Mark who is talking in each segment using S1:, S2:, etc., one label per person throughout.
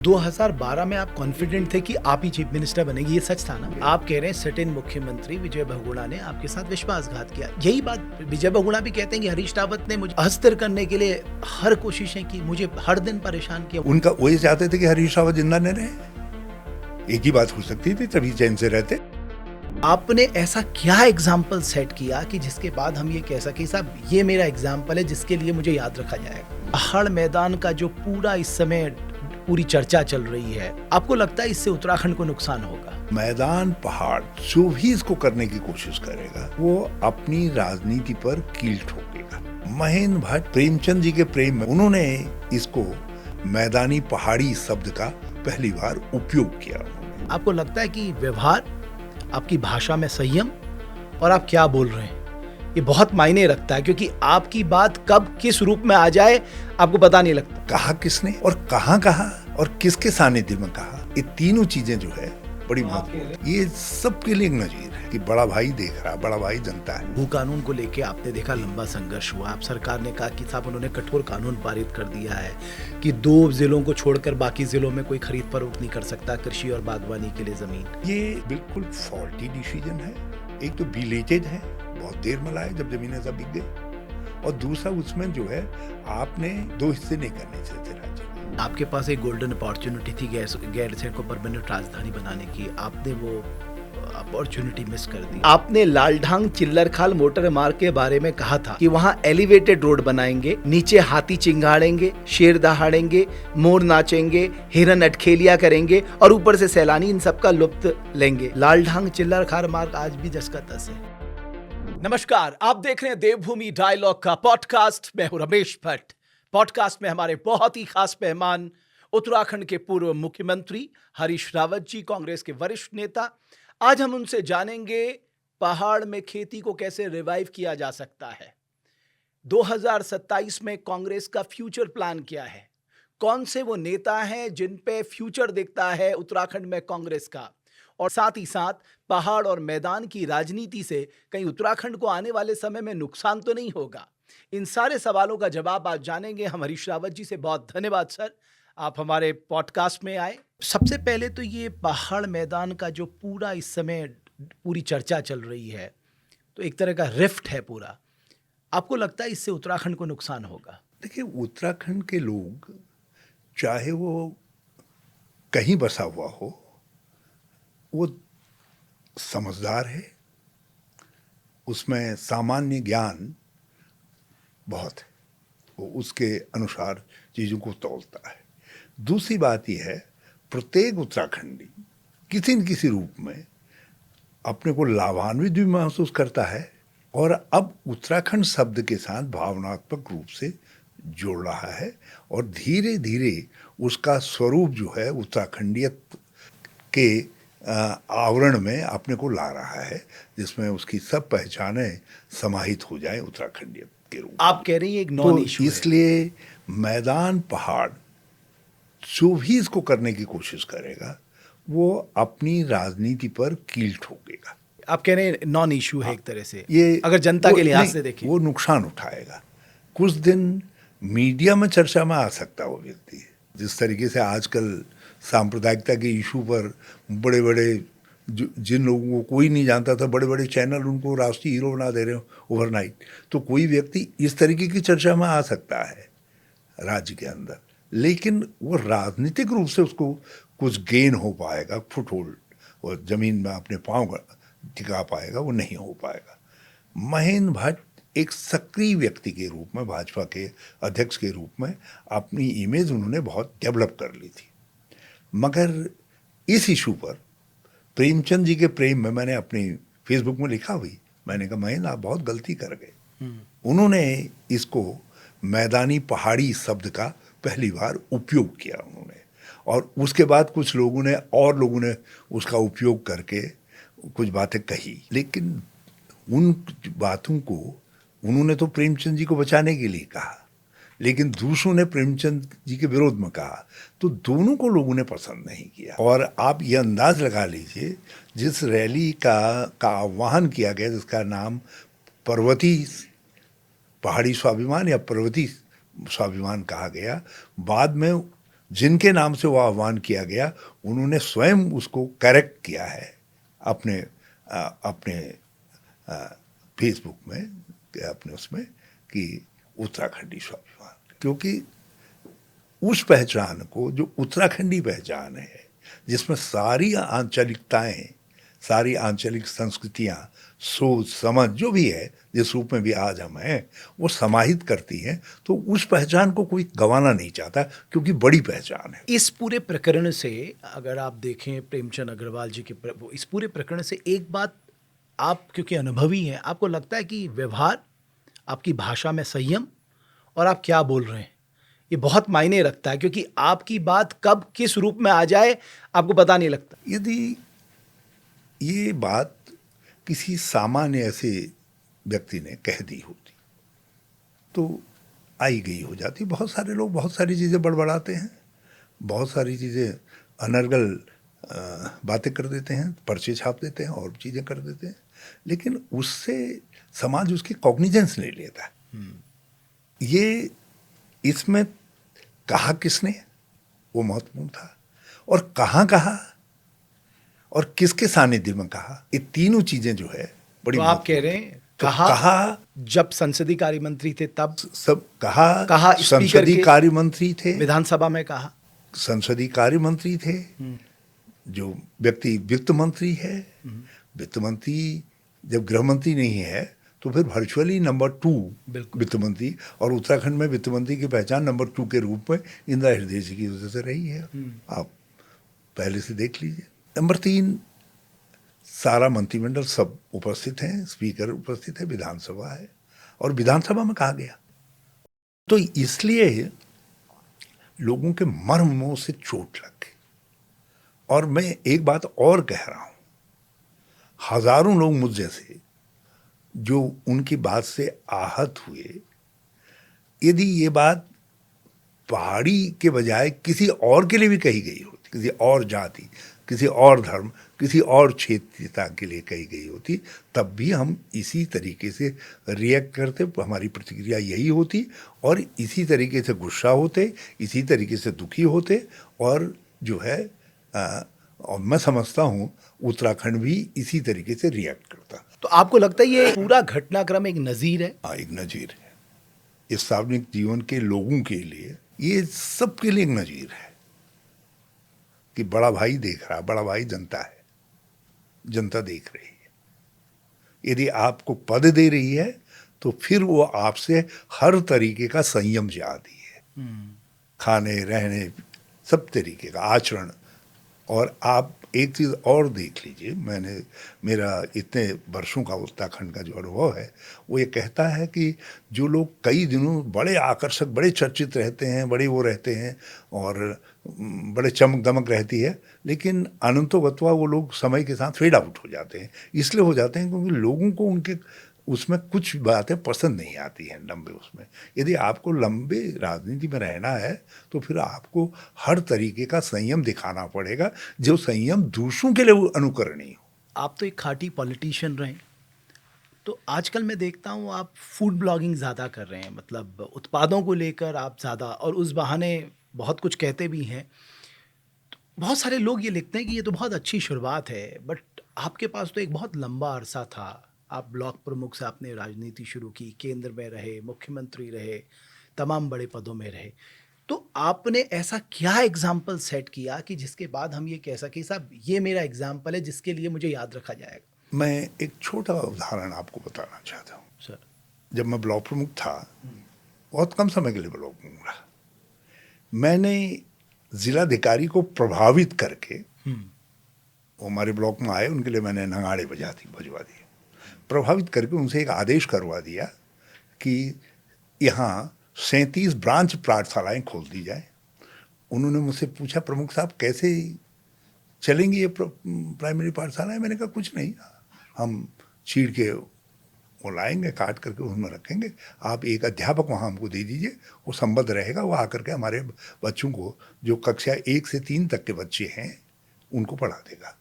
S1: 2012 में आप कॉन्फिडेंट थे कि आप ही चीफ मिनिस्टर बनेंगे, ये सच था ना? आप कह रहे हैं सिटिंग मुख्यमंत्री विजय बहुगुणा ने आपके साथ विश्वासघात किया। यही बात विजय बहुगुणा भी कहते हैं कि हरीश रावत ने मुझे अस्थिर करने के लिए हर कोशिशें की, मुझे हर दिन परेशान किया।
S2: उनका वही चाहते थे कि हरीश रावत जिंदा न रहे। एक ही बात हो सकती थी, तभी चैन से रहते।
S1: आपने ऐसा क्या एग्जाम्पल सेट किया कि जिसके बाद हम ये कह सके साहब ये मेरा एग्जाम्पल है जिसके लिए मुझे याद रखा जाएगा? पहाड़ मैदान का जो पूरा इस समय पूरी चर्चा चल रही है, आपको लगता है इससे उत्तराखंड को नुकसान होगा?
S2: मैदान पहाड़ जो भी इसको करने की कोशिश करेगा वो अपनी राजनीति पर कील ठोकेगा। महेंद्र भट्ट प्रेमचंद जी के प्रेम में उन्होंने इसको मैदानी पहाड़ी शब्द का पहली बार उपयोग किया।
S1: आपको लगता है कि व्यवहार, आपकी भाषा में संयम और आप क्या बोल रहे हैं ये बहुत मायने रखता है, क्योंकि आपकी बात कब किस रूप में आ जाए आपको पता नहीं लगता।
S2: कहा किसने और कहाँ कहा और किसके सानिध्य में कहा, ये तीनों चीजें जो है बड़ी महत्वपूर्ण। ये सबके लिए एक नजीर है कि बड़ा भाई देख रहा, बड़ा भाई जनता है।
S1: भू कानून को लेके आपने देखा लंबा संघर्ष हुआ। आप सरकार ने कहा कि साहब उन्होंने कठोर कानून पारित कर दिया है कि 2 जिलों को छोड़कर बाकी जिलों में कोई खरीद फरोख्त नहीं कर सकता कृषि और बागवानी के लिए जमीन।
S2: ये बिल्कुल फॉल्टी डिसीजन है। एक तो बिलेटेड है, बहुत देर में लाए जब जमीनें सब बिक गई, और दूसरा उसमें जो है आपने 2 हिस्से नहीं करने चाहिए राज्य।
S1: आपके पास एक गोल्डन अपॉर्चुनिटी थी गैरसैंण को परमानेंट राजधानी बनाने की, आपने वो अपॉर्चुनिटी मिस कर दी। आपने लालढांग चिल्लरखाल मोटर मार्ग के बारे में कहा था कि वहां एलिवेटेड रोड बनाएंगे, नीचे हाथी चिंगाड़ेंगे, शेर दहाड़ेंगे, मोर नाचेंगे, हिरन अटखेलिया करेंगे और ऊपर से सैलानी इन सबका लुत्फ लेंगे। लालढांग चिल्लरखाल मार्ग आज भी जस का तस है। नमस्कार, आप देख रहे हैं देवभूमि डायलॉग का पॉडकास्ट। मैं हूं रमेश भट्ट। पॉडकास्ट में हमारे बहुत ही खास मेहमान उत्तराखंड के पूर्व मुख्यमंत्री हरीश रावत जी, कांग्रेस के वरिष्ठ नेता। आज हम उनसे जानेंगे पहाड़ में खेती को कैसे रिवाइव किया जा सकता है, 2027 में कांग्रेस का फ्यूचर प्लान क्या है, कौन से वो नेता हैं जिन पे फ्यूचर दिखता है उत्तराखंड में कांग्रेस का, और साथ ही साथ पहाड़ और मैदान की राजनीति से कहीं उत्तराखंड को आने वाले समय में नुकसान तो नहीं होगा। इन सारे सवालों का जवाब आज जानेंगे हम हरीश रावत जी से। बहुत धन्यवाद सर, आप हमारे पॉडकास्ट में आए। सबसे पहले तो ये पहाड़ मैदान का जो पूरा इस समय पूरी चर्चा चल रही है, तो एक तरह का रिफ्ट है पूरा, आपको लगता है इससे उत्तराखंड को नुकसान होगा?
S2: देखिए, उत्तराखंड के लोग चाहे वो कहीं बसा हुआ हो, वो समझदार है, उसमें सामान्य ज्ञान बहुत है, वो उसके अनुसार चीज़ों को तौलता है। दूसरी बात यह है, प्रत्येक उत्तराखंडी किसी न किसी रूप में अपने को लाभान्वित भी महसूस करता है और अब उत्तराखंड शब्द के साथ भावनात्मक रूप से जोड़ रहा है और धीरे धीरे उसका स्वरूप जो है उत्तराखंडियत के आवरण में अपने को ला रहा है, जिसमें उसकी सब पहचानें समाहित हो जाए उत्तराखंडियत के रूप।
S1: आप कह रही हैं एक नॉन इशू है।
S2: इसलिए मैदान पहाड़ जो भी इसको करने की कोशिश करेगा वो अपनी राजनीति पर कील ठोकेगा।
S1: आप कह रहे हैं नॉन इशू है एक तरह से,
S2: ये
S1: अगर जनता के लिहाज से देखें
S2: वो नुकसान उठाएगा। कुछ दिन मीडिया में चर्चा में आ सकता है वो व्यक्ति, जिस तरीके से आजकल सांप्रदायिकता के इशू पर बड़े बड़े जिन लोगों को कोई नहीं जानता था, बड़े बड़े चैनल उनको राष्ट्रीय हीरो बना दे रहे हो ओवरनाइट, तो कोई व्यक्ति इस तरीके की चर्चा में आ सकता है राज्य के अंदर, लेकिन वो राजनीतिक रूप से उसको कुछ गेन हो पाएगा, फुटहोल्ड और जमीन में अपने पाँव टिका पाएगा, वो नहीं हो पाएगा। महेंद्र भट्ट एक सक्रिय व्यक्ति के रूप में, भाजपा के अध्यक्ष के रूप में अपनी इमेज उन्होंने बहुत डेवलप कर ली थी, मगर इस इशू पर प्रेमचंद जी के प्रेम में मैंने अपनी फेसबुक में लिखा हुई, मैंने कहा महेंद्र आप बहुत गलती कर गए। उन्होंने इसको मैदानी पहाड़ी शब्द का पहली बार उपयोग किया उन्होंने, और उसके बाद कुछ लोगों ने उसका उपयोग करके कुछ बातें कही, लेकिन उन बातों को उन्होंने तो प्रेमचंद जी को बचाने के लिए कहा, लेकिन दूसरों ने प्रेमचंद जी के विरोध में कहा, तो दोनों को लोगों ने पसंद नहीं किया। और आप ये अंदाज लगा लीजिए, जिस रैली का आह्वान किया गया, जिसका नाम पर्वती पहाड़ी स्वाभिमान या पर्वती स्वाभिमान कहा गया, बाद में जिनके नाम से वो आह्वान किया गया उन्होंने स्वयं उसको करेक्ट किया है अपने अपने फेसबुक में, अपने उसमें, कि उत्तराखंडी स्वाभिमान, क्योंकि उस पहचान को जो उत्तराखंडी पहचान है, जिसमें सारी आंचलिकताएं, सारी आंचलिक संस्कृतियां, सोच समझ जो भी है, जिस रूप में भी आज हम हैं, वो समाहित करती हैं, तो उस पहचान को कोई गंवाना नहीं चाहता, क्योंकि बड़ी पहचान है।
S1: इस पूरे प्रकरण से अगर आप देखें प्रेमचंद अग्रवाल जी के इस पूरे प्रकरण से एक बात, आप क्योंकि अनुभवी हैं, आपको लगता है कि व्यवहार, आपकी भाषा में संयम और आप क्या बोल रहे हैं, ये बहुत मायने रखता है, क्योंकि आपकी बात कब किस रूप में आ जाए आपको पता नहीं लगता।
S2: यदि ये बात किसी सामान्य ऐसे व्यक्ति ने कह दी होती तो आई गई हो जाती। बहुत सारे लोग बहुत सारी चीज़ें बड़बड़ाते हैं, बहुत सारी चीज़ें अनर्गल बातें कर देते हैं, पर्चे छाप देते हैं और चीज़ें कर देते हैं, लेकिन उससे समाज उसकी कॉग्निजेंस नहीं लेता। ये इसमें कहा किसने वो महत्वपूर्ण था, और कहाँ कहा और किसके सानिध्य में कहा, ये तीनों चीजें जो है बड़ी
S1: तो आप कह रहे हैं कहा जब संसदीय कार्य मंत्री थे तब,
S2: सब कहा
S1: स्पीकर
S2: संसदीय
S1: के
S2: कार्य मंत्री थे,
S1: विधानसभा में कहा
S2: संसदीय कार्य मंत्री थे, जो व्यक्ति वित्त मंत्री है, वित्त मंत्री जब गृह मंत्री नहीं है तो फिर वर्चुअली नंबर 2 वित्त मंत्री, और उत्तराखंड में वित्त मंत्री की पहचान नंबर 2 के रूप में इंदिरा हृदय जी की वजह से रही है, आप पहले से देख लीजिए। नंबर 3, सारा मंत्रिमंडल सब उपस्थित हैं, स्पीकर उपस्थित है, विधानसभा है, और विधानसभा में कहा गया। तो इसलिए लोगों के मर्मों से चोट लग गई। और मैं एक बात और कह रहा हूं, हजारों लोग मुझ जैसे जो उनकी बात से आहत हुए, यदि ये बात पहाड़ी के बजाय किसी और के लिए भी कही गई होती, किसी और जाति, किसी और धर्म, किसी और क्षेत्रता के लिए कही गई होती, तब भी हम इसी तरीके से रिएक्ट करते, हमारी प्रतिक्रिया यही होती, और इसी तरीके से गुस्सा होते, इसी तरीके से दुखी होते, और जो है और मैं समझता हूँ उत्तराखंड भी इसी तरीके से रिएक्ट करता।
S1: तो आपको लगता है ये पूरा घटनाक्रम एक नजीर है?
S2: हाँ, एक नजीर है। इस सार्वजनिक जीवन के लोगों के लिए, ये सबके लिए एक नजीर है कि बड़ा भाई देख रहा, बड़ा भाई जनता है, जनता देख रही है। यदि आपको पद दे रही है तो फिर वो आपसे हर तरीके का संयम चाहती है, खाने रहने सब तरीके का आचरण। और आप एक चीज़ और देख लीजिए, मेरा इतने वर्षों का उत्तराखंड का जो अनुभव है वो ये कहता है कि जो लोग कई दिनों बड़े आकर्षक, बड़े चर्चित रहते हैं, बड़े वो रहते हैं और बड़े चमक दमक रहती है, लेकिन अनंतोगत्वा वो लोग समय के साथ फेड आउट हो जाते हैं। इसलिए हो जाते हैं क्योंकि लोगों को उनके उसमें कुछ बातें पसंद नहीं आती हैं लंबे उसमें। यदि आपको लंबे राजनीति में रहना है तो फिर आपको हर तरीके का संयम दिखाना पड़ेगा, जो संयम दूसरों के लिए अनुकरणीय हो।
S1: आप तो एक खाटी पॉलिटिशियन रहे, तो आजकल मैं देखता हूँ आप फूड ब्लॉगिंग ज़्यादा कर रहे हैं, मतलब उत्पादों को लेकर आप ज़्यादा, और उस बहाने बहुत कुछ कहते भी हैं। तो बहुत सारे लोग ये लिखते हैं कि ये तो बहुत अच्छी शुरुआत है, बट आपके पास तो एक बहुत लंबा अरसा था। आप ब्लॉक प्रमुख से आपने राजनीति शुरू की, केंद्र में रहे, मुख्यमंत्री रहे, तमाम बड़े पदों में रहे। तो आपने ऐसा क्या एग्जाम्पल सेट किया कि जिसके बाद हम ये कह सकें साहब ये मेरा एग्जाम्पल है जिसके लिए मुझे याद रखा जाएगा?
S2: मैं एक छोटा उदाहरण आपको बताना चाहता हूँ।
S1: सर,
S2: जब मैं ब्लॉक प्रमुख था, बहुत कम समय के लिए ब्लॉक प्रमुख रहा, मैंने जिलाधिकारी को प्रभावित करके, वो हमारे ब्लॉक में आए, उनके लिए मैंने नगाड़े बजवा दिए, प्रभावित करके उनसे एक आदेश करवा दिया कि यहाँ 37 ब्रांच पाठशालाएँ खोल दी जाए। उन्होंने मुझसे पूछा, प्रमुख साहब कैसे चलेंगी ये प्राइमरी पाठशालाएँ? मैंने कहा कुछ नहीं, हम चीड़ के वो लाएंगे, काट करके उसमें रखेंगे, आप एक अध्यापक वहाँ हमको दे दीजिए, वो संबद्ध रहेगा, वो आकर के हमारे बच्चों को, जो कक्षा 1 से 3 तक के बच्चे हैं उनको पढ़ा देगा।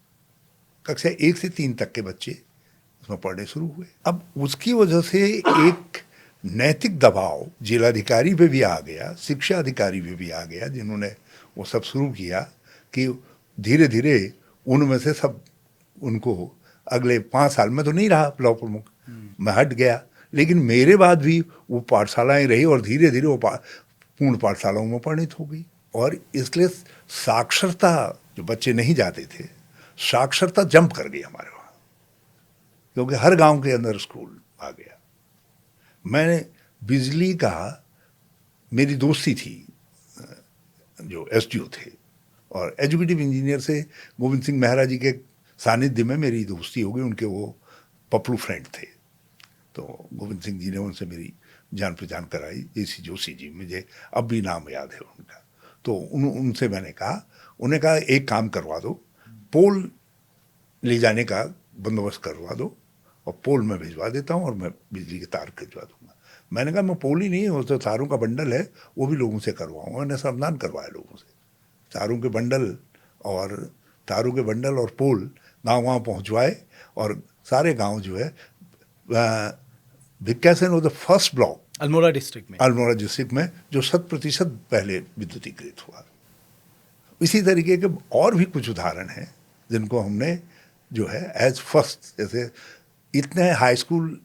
S2: कक्षा 1 से 3 तक के बच्चे उसमें पढ़ने शुरू हुए। अब उसकी वजह से एक नैतिक दबाव जिलाधिकारी पे भी आ गया, शिक्षा अधिकारी पे भी आ गया, जिन्होंने वो सब शुरू किया कि धीरे धीरे उनमें से सब उनको अगले 5 साल में तो नहीं रहा ब्लॉक प्रमुख, मैं हट गया, लेकिन मेरे बाद भी वो पाठशालाएं रही और धीरे धीरे वो पूर्ण पाठशालाओं में परिणित हो गई। और इसलिए साक्षरता, जो बच्चे नहीं जाते थे, साक्षरता जंप कर गई हमारे वहाँ, क्योंकि हर गांव के अंदर स्कूल आ गया। मैंने बिजली का, मेरी दोस्ती थी जो एसडीओ थे, और एजुकेटिव इंजीनियर से गोविंद सिंह मेहरा जी के सानिध्य में मेरी दोस्ती हो गई। उनके वो पपलू फ्रेंड थे, तो गोविंद सिंह जी ने उनसे मेरी जान पहचान कराई। जेसी जोशी जी, मुझे अब भी नाम याद है उनका। तो उनसे मैंने कहा, उन्हें कहा एक काम करवा दो, पोल ले जाने का बंदोबस्त करवा दो और पोल मैं भिजवा देता हूँ और मैं बिजली के तार भिजवा दूंगा। मैंने कहा मैं पोल ही नहीं है, वो तो तारों का बंडल है, वो भी लोगों से करवाऊंगा। मैंने सावधान करवाया लोगों से, तारों के बंडल और पोल गाँव पहुँचवाए, और सारे गाँव जो है, Bhikiyasain was the first block
S1: Almora district में
S2: जो 100% पहले विद्युतीकृत हुआ। इसी तरीके के और भी कुछ उदाहरण हैं जिनको हमने जो है एज फर्स्ट, जैसे इतने हाई स्कूल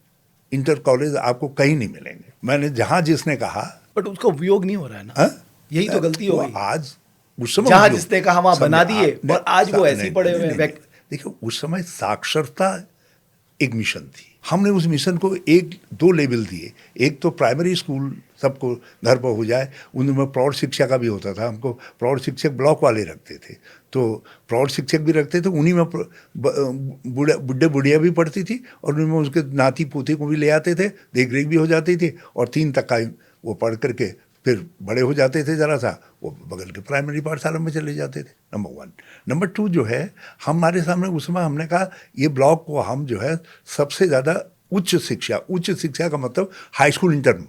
S2: इंटर कॉलेज आपको कहीं नहीं मिलेंगे। मैंने जहाँ जिसने कहा,
S1: बट उसका उपयोग नहीं हो रहा है ना। यही तो गलती हो गई।
S2: आज उस समय
S1: जहाँ जिसने कहा वहाँ बना दिए, और आज वो ऐसे ही पड़े हुए हैं।
S2: देखिए, उस समय साक्षरता एक मिशन थी। हमने उस मिशन को 1-2 लेवल दिए। एक तो प्राइमरी स्कूल सबको घर पर हो जाए, उनमें प्रौढ़ शिक्षा का भी होता था। हमको प्रौढ़ शिक्षक ब्लॉक वाले रखते थे, तो प्रौढ़ शिक्षक भी रखते थे, उन्हीं में बुढ़े बुढ़िया भी पढ़ती थी, और उनमें उसके नाती पोते को भी ले आते थे, देख रेख भी हो जाती थी, और 3 तक का वो पढ़ करके फिर बड़े हो जाते थे ज़रा सा, वो बगल के प्राइमरी पाठशाला में चले जाते थे। नंबर 1। नंबर 2 जो है, हमारे सामने उस समय हमने कहा ये ब्लॉक को हम जो है सबसे ज़्यादा उच्च शिक्षा का मतलब हाई स्कूल इंटर,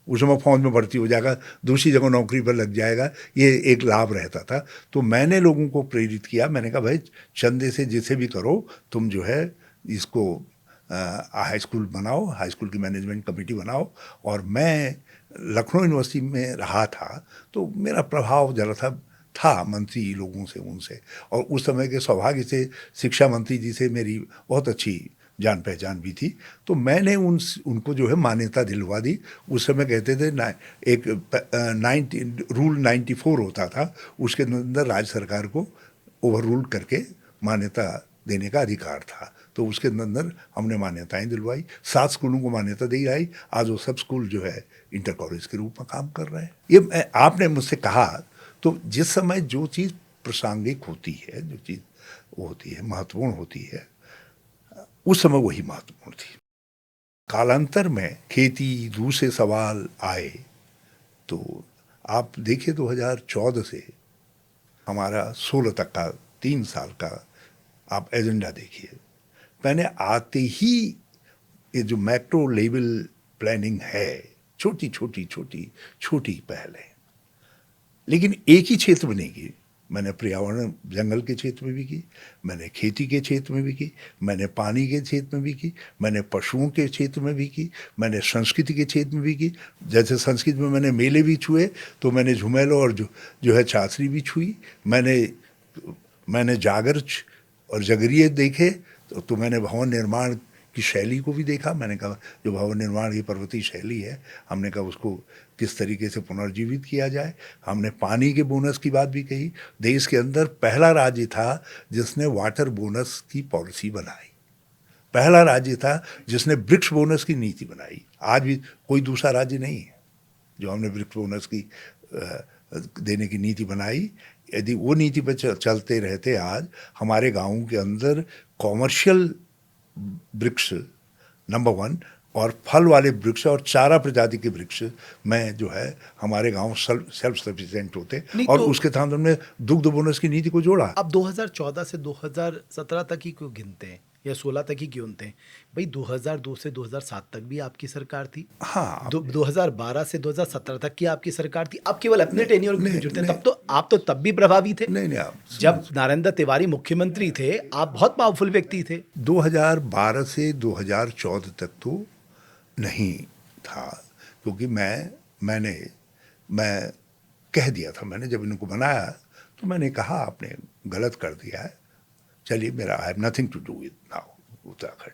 S2: उस समय फौज में भर्ती हो जाएगा, दूसरी जगह नौकरी पर लग जाएगा, ये एक लाभ रहता था। तो मैंने लोगों को प्रेरित किया, मैंने कहा भाई चंदे से जिसे भी करो, तुम जो है इसको हाई स्कूल बनाओ, हाई स्कूल की मैनेजमेंट कमेटी बनाओ। और मैं लखनऊ यूनिवर्सिटी में रहा था, तो मेरा प्रभाव जरा था मंत्री लोगों से, उनसे, और उस समय के सौभाग्य से शिक्षा मंत्री जी से मेरी बहुत अच्छी जान पहचान भी थी। तो मैंने उनको जो है मान्यता दिलवा दी। उस समय कहते थे रूल 94 होता था, उसके अंदर राज्य सरकार को ओवर रूल करके मान्यता देने का अधिकार था। तो उसके अंदर हमने मान्यताएं दिलवाई, 7 स्कूलों को मान्यता दी आई। आज वो सब स्कूल जो है इंटर कॉलेज के रूप में काम कर रहे हैं। ये आपने मुझसे कहा, तो जिस समय जो चीज़ प्रासंगिक होती है, जो चीज़ वो होती है महत्वपूर्ण होती है, उस समय वही महत्वपूर्ण थी। कालांतर में खेती दूसरे सवाल आए, तो आप देखिए 2014 से हमारा 16 तक का 3 साल का आप एजेंडा देखिए। मैंने आते ही ये जो मैक्रो लेवल प्लानिंग है, छोटी पहल है, लेकिन एक ही क्षेत्र में नहीं की। मैंने पर्यावरण जंगल के क्षेत्र में भी की, मैंने खेती के क्षेत्र में भी की, मैंने पानी के क्षेत्र में भी की, मैंने पशुओं के क्षेत्र में भी की, मैंने संस्कृति के क्षेत्र में भी की। जैसे संस्कृत में मैंने मेले भी छुए, तो मैंने झुमेलो और जो है चासरी भी छुई। मैंने जागर और जगरिए देखे, तो मैंने भवन निर्माण की शैली को भी देखा। मैंने कहा जो भवन निर्माण की पर्वतीय शैली है, हमने कहा उसको किस तरीके से पुनर्जीवित किया जाए। हमने पानी के बोनस की बात भी कही। देश के अंदर पहला राज्य था जिसने वाटर बोनस की पॉलिसी बनाई, पहला राज्य था जिसने वृक्ष बोनस की नीति बनाई। आज भी कोई दूसरा राज्य नहीं है जो हमने वृक्ष बोनस की देने की नीति बनाई। यदि वो नीति पर चलते रहते, आज हमारे गाँवों के अंदर कॉमर्शियल वृक्ष नंबर 1 और फल वाले वृक्ष और चारा प्रजाति के वृक्ष में जो है हमारे गांव सेल्फ सफिशिएंट होते। और तो उसके साथ हमने दुग्ध बोनस की नीति को जोड़ा।
S1: अब 2014 से 2017 तक ही क्यों गिनते हैं, या 16 तक ही क्यों गिनते हैं भाई? 2002 से 2007 तक भी आपकी सरकार थी।
S2: हाँ,
S1: 2012 से 2017 तक की आपकी सरकार थी। आप केवल अपने टेन्योर में जुड़ते हैं, तब भी प्रभावी थे।
S2: नहीं,
S1: जब नारायण तिवारी मुख्यमंत्री थे, आप बहुत पावरफुल व्यक्ति थे।
S2: 2012 से 2014 तक तो नहीं था, क्योंकि मैं कह दिया था, मैंने जब इनको बनाया तो मैंने कहा आपने गलत कर दिया है, चलिए मेरा I have nothing to do with now Uttarakhand,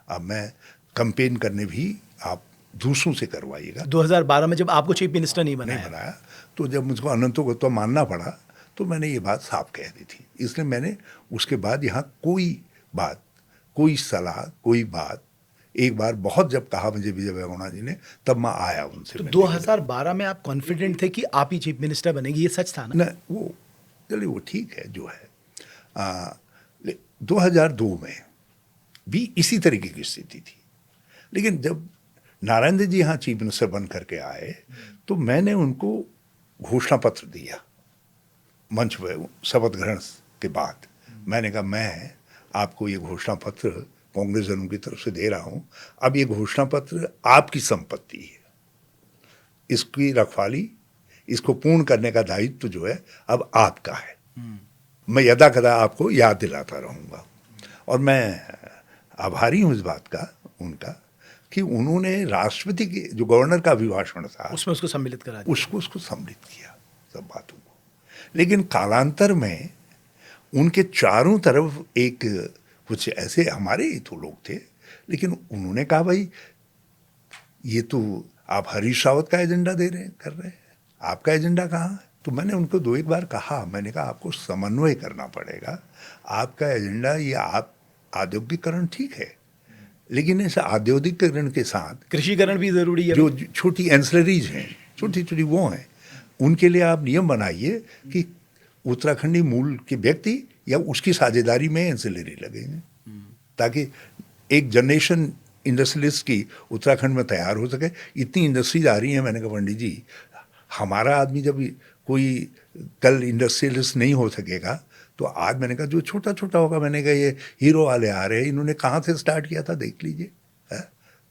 S2: अब मैं कैंपेन करने भी आप दूसरों से करवाइएगा।
S1: 2012 में जब आपको चीफ मिनिस्टर नहीं
S2: नहीं
S1: बनाया,
S2: बनाया तो जब मुझको अनंतों को तो मानना पड़ा, तो मैंने ये बात साफ कह दी थी। इसलिए मैंने उसके बाद यहाँ कोई बात, कोई सलाह, कोई बात, एक बार बहुत जब कहा मुझे विजय बहुगुणा जी ने, तब मैं आया उनसे
S1: तो
S2: मिलने।
S1: 2012 में आप कॉन्फिडेंट थे कि आप ही चीफ मिनिस्टर बनेंगे, ये सच था ना?
S2: न वो चलिए वो ठीक है जो है। 2002 में भी इसी तरीके की स्थिति थी, लेकिन जब नारायण जी यहाँ चीफ मिनिस्टर बन करके आए तो मैंने उनको घोषणा पत्र दिया मंच पर शपथ ग्रहण के बाद। मैंने कहा मैं आपको ये घोषणा पत्र कांग्रेस जनों की तरफ से दे रहा हूँ, अब ये घोषणा पत्र आपकी संपत्ति है, इसकी रखवाली, इसको पूर्ण करने का दायित्व जो है अब आपका है। मैं यदा कदा आपको याद दिलाता रहूँगा। और मैं आभारी हूँ इस बात का उनका कि उन्होंने राष्ट्रपति के जो गवर्नर का अभिभाषण था
S1: उसमें उसको सम्मिलित करा दिया।
S2: उसको सम्मिलित किया सब बातों को। लेकिन कालांतर में उनके चारों तरफ एक कुछ ऐसे हमारे ही तो लोग थे, लेकिन उन्होंने कहा भाई ये तो आप हरीश रावत का एजेंडा दे रहे हैं, कर रहे हैं, आपका एजेंडा कहाँ है? तो मैंने उनको दो एक बार कहा, मैंने कहा आपको समन्वय करना पड़ेगा, आपका एजेंडा ये आप औद्योगिकरण ठीक है, लेकिन इस औद्योगिकरण के साथ
S1: कृषिकरण भी जरूरी है।
S2: जो छोटी एंसलरीज हैं, छोटी छोटी वो हैं, उनके लिए आप नियम बनाइए कि उत्तराखंडी मूल के व्यक्ति या उसकी साझेदारी में एंसिलरी लगेंगे, ताकि एक जनरेशन इंडस्ट्रियलिस्ट की उत्तराखंड में तैयार हो सके। इतनी इंडस्ट्रीज आ रही हैं, मैंने कहा पंडित जी हमारा आदमी जब कोई कल इंडस्ट्रियलिस्ट नहीं हो सकेगा तो आज मैंने कहा जो छोटा छोटा होगा, मैंने कहा ये हीरो वाले आ रहे हैं, इन्होंने कहाँ से स्टार्ट किया था देख लीजिए, है?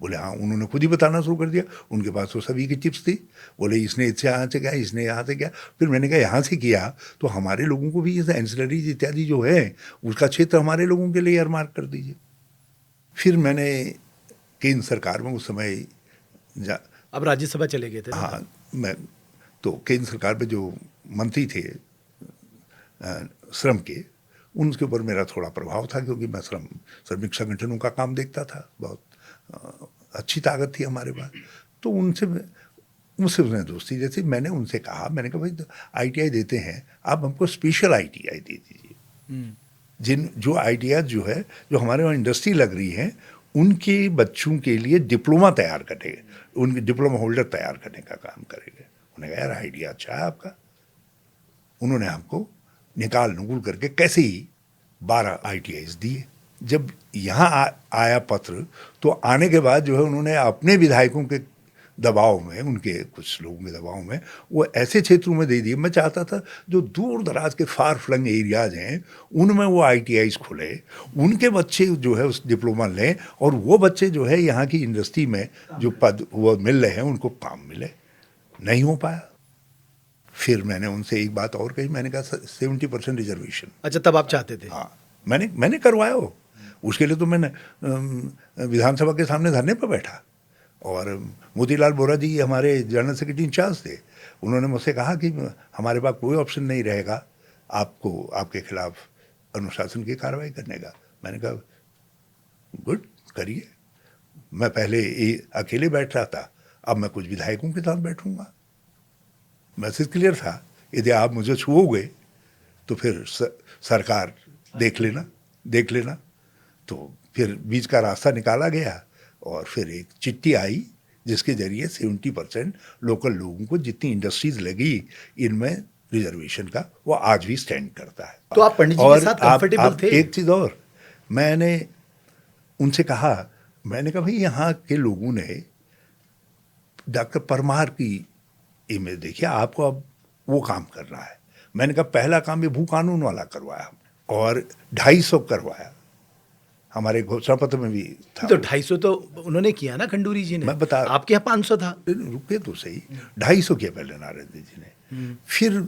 S2: बोले हाँ, उन्होंने खुद ही बताना शुरू कर दिया, उनके पास तो सभी की चिप्स थी। बोले इसने इससे यहाँ से किया, इसने यहाँ से किया। फिर मैंने कहा यहाँ से किया तो हमारे लोगों को भी ये एंसिलरीज इत्यादि जो है उसका क्षेत्र हमारे लोगों के लिए एयरमार्क कर दीजिए। फिर मैंने केंद्र सरकार में उस समय
S1: अब राज्यसभा चले गए थे।
S2: हाँ, मैं तो केंद्र सरकार में जो मंत्री थे श्रम के, उनके ऊपर मेरा थोड़ा प्रभाव था, क्योंकि मैं श्रमिक संगठनों का काम देखता था, बहुत अच्छी ताकत थी हमारे पास। तो उनसे उसने दोस्ती जैसे मैंने उनसे कहा, मैंने कहा भाई तो ITI देते हैं, आप हमको स्पेशल ITI दे दीजिए, जो ITI जो है जो हमारे वहाँ इंडस्ट्री लग रही है उनके बच्चों के लिए डिप्लोमा तैयार करेंगे, उनके डिप्लोमा होल्डर तैयार करने का काम करेंगे। उन्होंने कहा यार आइडिया अच्छा है आपका। उन्होंने हमको निकाल नुकुल करके कैसे ही 12 ITIs दिए। जब यहाँ आया पत्र तो आने के बाद जो है उन्होंने अपने विधायकों के दबाव में, उनके कुछ लोगों के दबाव में वो ऐसे क्षेत्रों में दे दिए। मैं चाहता था जो दूर दराज के फार फ्लंग एरियाज हैं उनमें वो ITIs खुले, उनके बच्चे जो है उस डिप्लोमा लें और वो बच्चे जो है यहाँ की इंडस्ट्री में जो पद वो मिल रहे हैं उनको काम मिले। नहीं हो पाया। फिर मैंने उनसे एक बात और कही, मैंने कहा 70% रिजर्वेशन।
S1: अच्छा, तब आप चाहते थे?
S2: हाँ, मैंने करवाया हो। उसके लिए तो मैंने विधानसभा के सामने धरने पर बैठा और मोतीलाल बोरा जी हमारे जनरल सेक्रेटरी इंचार्ज थे। उन्होंने मुझसे कहा कि हमारे पास कोई ऑप्शन नहीं रहेगा आपको आपके खिलाफ अनुशासन की कार्रवाई करने का। मैंने कहा गुड, करिए। मैं पहले अकेले बैठ रहा था, अब मैं कुछ विधायकों के साथ बैठूंगा। मैसेज क्लियर था, यदि आप मुझे छुओगे तो फिर सरकार देख लेना। तो फिर बीच का रास्ता निकाला गया और फिर एक चिट्ठी आई जिसके जरिए 70% लोकल लोगों को जितनी इंडस्ट्रीज लगी इनमें रिजर्वेशन का वो आज भी स्टैंड करता है।
S1: तो आप पंडित जी के साथ कंफर्टेबल थे?
S2: एक चीज और मैंने उनसे कहा, मैंने कहा भाई यहाँ के लोगों ने डॉक्टर परमार की इमेज देखिए, आपको अब वो काम करना है। मैंने कहा पहला काम ये भू कानून वाला करवाया और 250 करवाया, हमारे घोषणा पत्र में भी था।
S1: तो 250 तो उन्होंने किया ना खंडूरी जी ने।
S2: मैं बता,
S1: आपके यहाँ 500 था।
S2: रुके तो सही, 250 किया पहले नारायण जी ने। फिर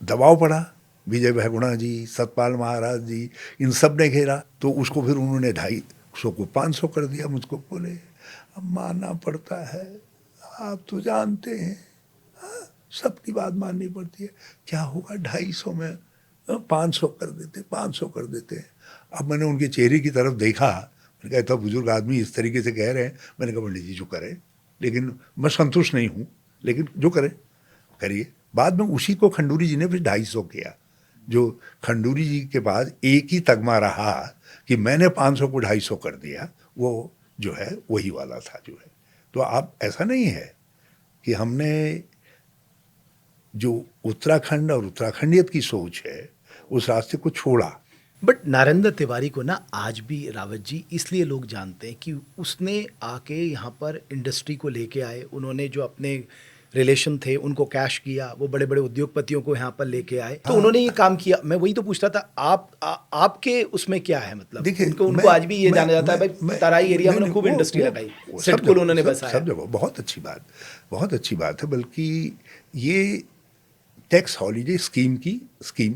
S2: दबाव पड़ा, विजय बहुगुणा जी, सतपाल महाराज जी, इन सब ने घेरा तो उसको फिर उन्होंने 250 को 500 कर दिया। मुझको बोले अब मानना पड़ता है, आप तो जानते हैं सबकी बात माननी पड़ती है। क्या होगा 250 में 500 कर देते, 500 कर देते हैं। अब मैंने उनके चेहरे की तरफ देखा, मैंने कहा इतना बुजुर्ग आदमी इस तरीके से कह रहे हैं, मैंने कहा पंडित जी जो करें, लेकिन मैं संतुष्ट नहीं हूँ, लेकिन जो करें करिए। बाद में उसी को खंडूरी जी ने फिर 250 किया। जो खंडूरी जी के पास एक ही तगमा रहा कि मैंने 500 को 250 कर दिया, वो जो है वही वाला था जो है। तो आप ऐसा नहीं है कि हमने जो उत्तराखंड और उत्तराखंडियत की सोच है उस रास्ते को छोड़ा।
S1: बट नरेंद्र तिवारी को ना आज भी रावत जी इसलिए लोग जानते हैं कि उसने आके यहाँ पर इंडस्ट्री को लेके आए, उन्होंने जो अपने रिलेशन थे उनको कैश किया, वो बड़े बड़े उद्योगपतियों को यहाँ पर लेके आए, तो उन्होंने ये काम किया। मैं वही तो पूछता था, आपके उसमें क्या है, मतलब
S2: देखिए,
S1: उनको आज भी ये जाना जाता है भाई तराई एरिया में खूब इंडस्ट्री लगाई, सिडको उन्होंने बसाया।
S2: सब जगह बहुत अच्छी बात है। बल्कि ये टैक्स हॉलीडे स्कीम की स्कीम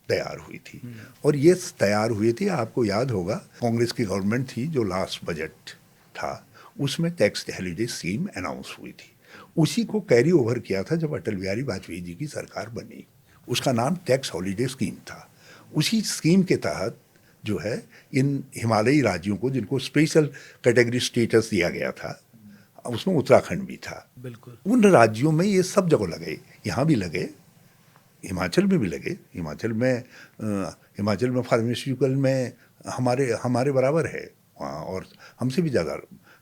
S2: तैयार हुई थी, और ये तैयार हुई थी, आपको याद होगा कांग्रेस की गवर्नमेंट थी जो लास्ट बजट था, उसमें टैक्स हॉलीडे स्कीम अनाउंस हुई थी। उसी को कैरी ओवर किया था जब अटल बिहारी वाजपेयी जी की सरकार बनी, उसका नाम टैक्स हॉलीडे स्कीम था। उसी स्कीम के तहत जो है इन हिमालयी राज्यों को, जिनको स्पेशल कैटेगरी स्टेटस दिया गया था, उसमें उत्तराखंड भी था,
S1: बिल्कुल
S2: उन राज्यों में ये सब जगह लगे, यहाँ भी लगे, हिमाचल में भी लगे। हिमाचल में फार्मास्यूटिकल में हमारे बराबर है वहाँ, और हमसे भी ज़्यादा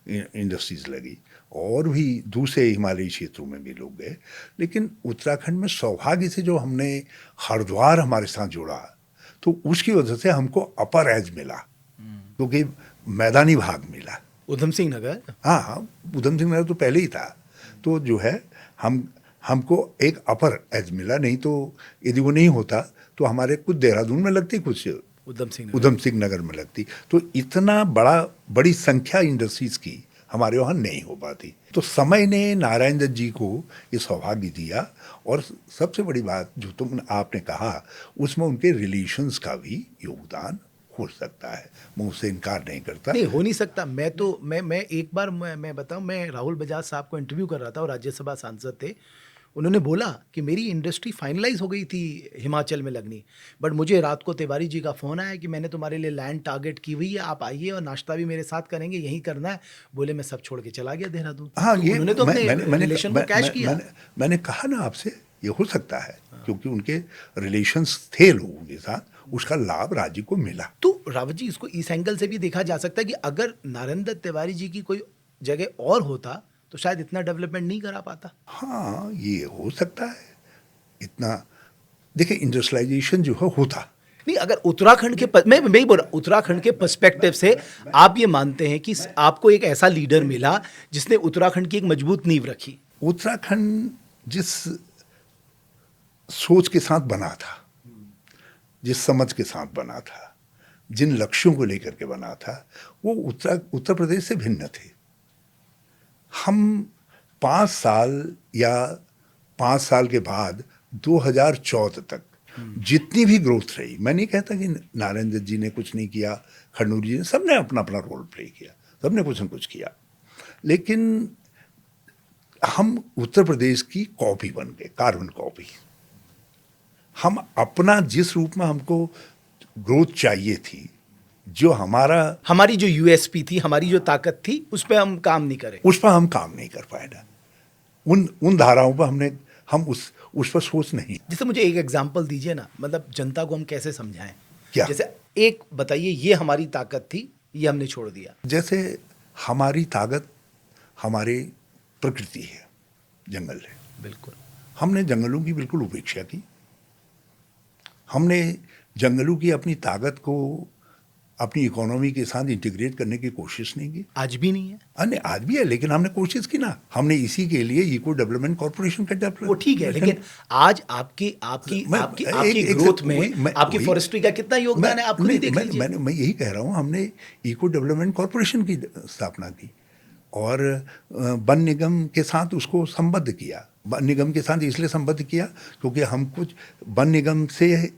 S2: इंडस्ट्रीज लगी, और भी दूसरे हिमालयी क्षेत्रों में भी लोग गए। लेकिन उत्तराखंड में सौभाग्य से जो हमने हरिद्वार हमारे साथ जोड़ा, तो उसकी वजह से हमको अपर एज मिला, क्योंकि मैदानी भाग मिला।
S1: उधम सिंह नगर,
S2: हाँ, उधम सिंह नगर तो पहले ही था। तो जो है हमको एक अपर एज मिला, नहीं तो यदि वो नहीं होता तो हमारे कुछ देहरादून में लगती, कुछ उधम सिंह नगर में लगती। तो इतना बड़ी संख्या इंडस्ट्रीज की हमारे वहाँ नहीं हो पाती। तो समय ने नारायण दत्त जी को ये सौभाग्य दिया, और सबसे बड़ी बात जो आपने कहा, उसमें उनके रिलेशंस का भी योगदान हो सकता है, मैं उससे इनकार नहीं करता।
S1: नहीं हो नहीं सकता। मैं एक बार मैं बताऊं, मैं राहुल बजाज साहब को इंटरव्यू कर रहा था, और राज्यसभा सांसद थे। उन्होंने बोला कि मेरी इंडस्ट्री फाइनलाइज हो गई थी हिमाचल में लगनी, बट मुझे रात को तिवारी जी का फ़ोन आया कि मैंने तुम्हारे लिए लैंड टारगेट की हुई है, आप आइए और नाश्ता भी मेरे साथ करेंगे, यहीं करना है। बोले मैं सब छोड़ के चला गया देहरादून।
S2: हाँ,
S1: तो
S2: ये
S1: उन्होंने तो अपने रिलेशन को कैश किया।
S2: मैंने कहा ना आपसे, ये हो सकता है, क्योंकि उनके रिलेशंस थे लोगों के साथ, उसका लाभ राज्य को मिला।
S1: तो रावत जी, इसको इस एंगल से भी देखा जा सकता है कि अगर नरेंद्र तिवारी जी की कोई जगह और होता तो शायद इतना डेवलपमेंट नहीं करा पाता।
S2: हाँ, ये हो सकता है। इतना देखिए, इंडस्ट्रियलाइजेशन जो है होता
S1: नहीं, अगर उत्तराखंड के मैं ही बोल रहा, उत्तराखंड के पर्सपेक्टिव से आप ये मानते हैं कि आपको एक ऐसा लीडर मिला जिसने उत्तराखंड की एक मजबूत नींव रखी।
S2: उत्तराखंड जिस सोच के साथ बना था, जिस समझ के साथ बना था, जिन लक्ष्यों को लेकर के बना था, वो उत्तर प्रदेश से भिन्न थे। हम 5 साल के बाद 2014 तक जितनी भी ग्रोथ रही, मैं नहीं कहता कि नारायण दत्त जी ने कुछ नहीं किया, खंडूरी जी ने, सबने अपना अपना रोल प्ले किया, सबने कुछ न कुछ किया, लेकिन हम उत्तर प्रदेश की कॉपी बन गए, कार्बन कॉपी। हम अपना जिस रूप में हमको ग्रोथ चाहिए थी, जो हमारी जो यूएसपी थी, हमारी जो ताकत थी, उस पर हम काम नहीं करें, उस पर हम काम नहीं कर पाए ना। उन धाराओं पर हम उस पर सोच नहीं।
S1: जैसे मुझे एक एग्जांपल दीजिए ना, मतलब जनता को हम कैसे समझाएं?
S2: क्या?
S1: जैसे एक बताइए, ये हमारी ताकत थी, ये हमने छोड़ दिया।
S2: जैसे हमारी ताकत हमारी प्रकृति है, जंगल है।
S1: बिल्कुल,
S2: हमने जंगलों की बिल्कुल उपेक्षा की। हमने जंगलों की अपनी ताकत को अपनी इकोनॉमी के साथ इंटीग्रेट करने की कोशिश नहीं की।
S1: आज भी नहीं है।
S2: अन्य आज भी है, लेकिन हमने कोशिश की ना। हमने इसी के लिए इको डेवलपमेंट कॉर्पोरेशन का डेवलप,
S1: वो ठीक है, लेकिन आज आपकी ग्रोथ में आपकी फॉरेस्ट्री का कितना योगदान है, आप खुद ही देख लीजिए।
S2: मैं यही कह रहा हूँ, हमने इको डेवलपमेंट कॉर्पोरेशन की स्थापना की, और वन निगम के साथ उसको संबद्ध किया। वन निगम के साथ इसलिए संबद्ध किया क्योंकि हम कुछ वन निगम से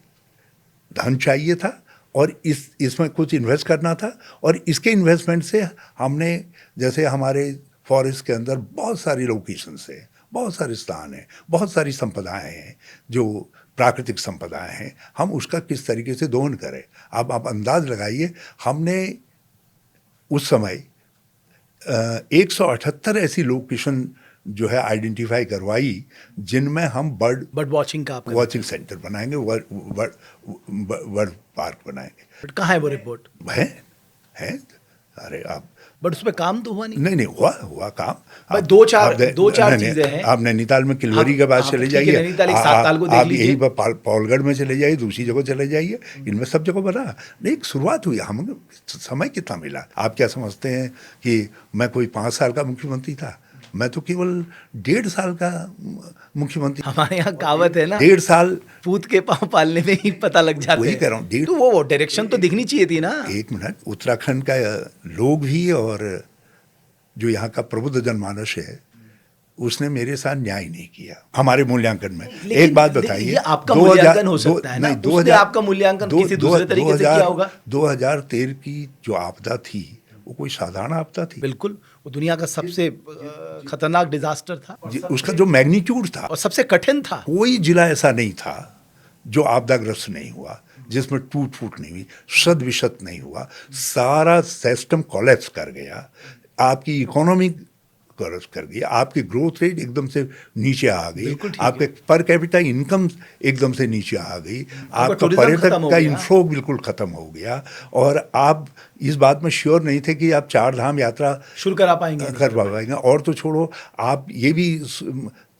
S2: धन चाहिए था, और इसमें कुछ इन्वेस्ट करना था, और इसके इन्वेस्टमेंट से हमने, जैसे हमारे फॉरेस्ट के अंदर बहुत सारी लोकेशन है, बहुत सारे स्थान हैं, बहुत सारी संपदाएं हैं जो प्राकृतिक संपदाएं हैं, हम उसका किस तरीके से दोहन करें। आप अंदाज लगाइए, हमने उस समय 178 ऐसी लोकेशन जो है आइडेंटिफाई करवाई जिनमें हम बर्ड
S1: वॉचिंग का आपका
S2: वॉचिंग सेंटर बनाएंगे, वर्ड पार्क बनाएंगे।
S1: बट कहाँ है वो रिपोर्ट?
S2: है अरे आप,
S1: बट उसमें काम तो हुआ नहीं।
S2: नहीं हुआ काम।
S1: भाई दो चार चीजें हैं।
S2: आप नैनीताल में किलवरी के पास चले जाइए,
S1: नैनीताल एक सात ताल को देख
S2: आप
S1: लीजिए।
S2: यहीं पर पौलगढ़ में चले जाइए, दूसरी जगह चले जाइए, इनमें सब जगह बना नहीं। एक शुरुआत हुई, हमें समय कितना मिला। आप क्या समझते हैं कि मैं कोई 5 साल का मुख्यमंत्री था? मैं तो केवल 1.5 साल का मुख्यमंत्री।
S1: हमारे यहाँ कहावत है ना,
S2: 1.5 साल
S1: पूत के पाँव पालने में ही पता लग जाते
S2: वही
S1: हैं।
S2: कह रहा हूँ,
S1: तो वो डायरेक्शन तो दिखनी चाहिए थी ना।
S2: एक मिनट, उत्तराखंड का लोग भी और जो यहाँ का प्रबुद्ध जनमानस है उसने मेरे साथ न्याय नहीं किया हमारे मूल्यांकन में। एक बात बताइए,
S1: ये आपका मूल्यांकन हो सकता है ना, उसने आपका मूल्यांकन किसी दूसरे तरीके से किया होगा।
S2: 2013 की जो आपदा थी वो कोई साधारण आपदा थी?
S1: बिल्कुल, वो दुनिया का सबसे खतरनाक डिजास्टर था,
S2: उसका जो मैग्नीट्यूड था
S1: और सबसे कठिन था।
S2: कोई जिला ऐसा नहीं था जो आपदाग्रस्त नहीं हुआ, जिसमें टूट फूट नहीं हुई, शत विशत नहीं हुआ। सारा सिस्टम कोलैप्स कर गया, आपकी इकोनॉमी कोलैप्स कर गई, आपकी ग्रोथ रेट एकदम से नीचे आ गई, आपके पर कैपिटा इनकम एकदम से नीचे आ गई, आपका पर्यटक का इन्फ्लो बिल्कुल खत्म हो गया, और आप इस बात में श्योर नहीं थे कि आप 4 धाम यात्रा
S1: शुरू कर पाएंगे।
S2: और तो छोड़ो, आप ये भी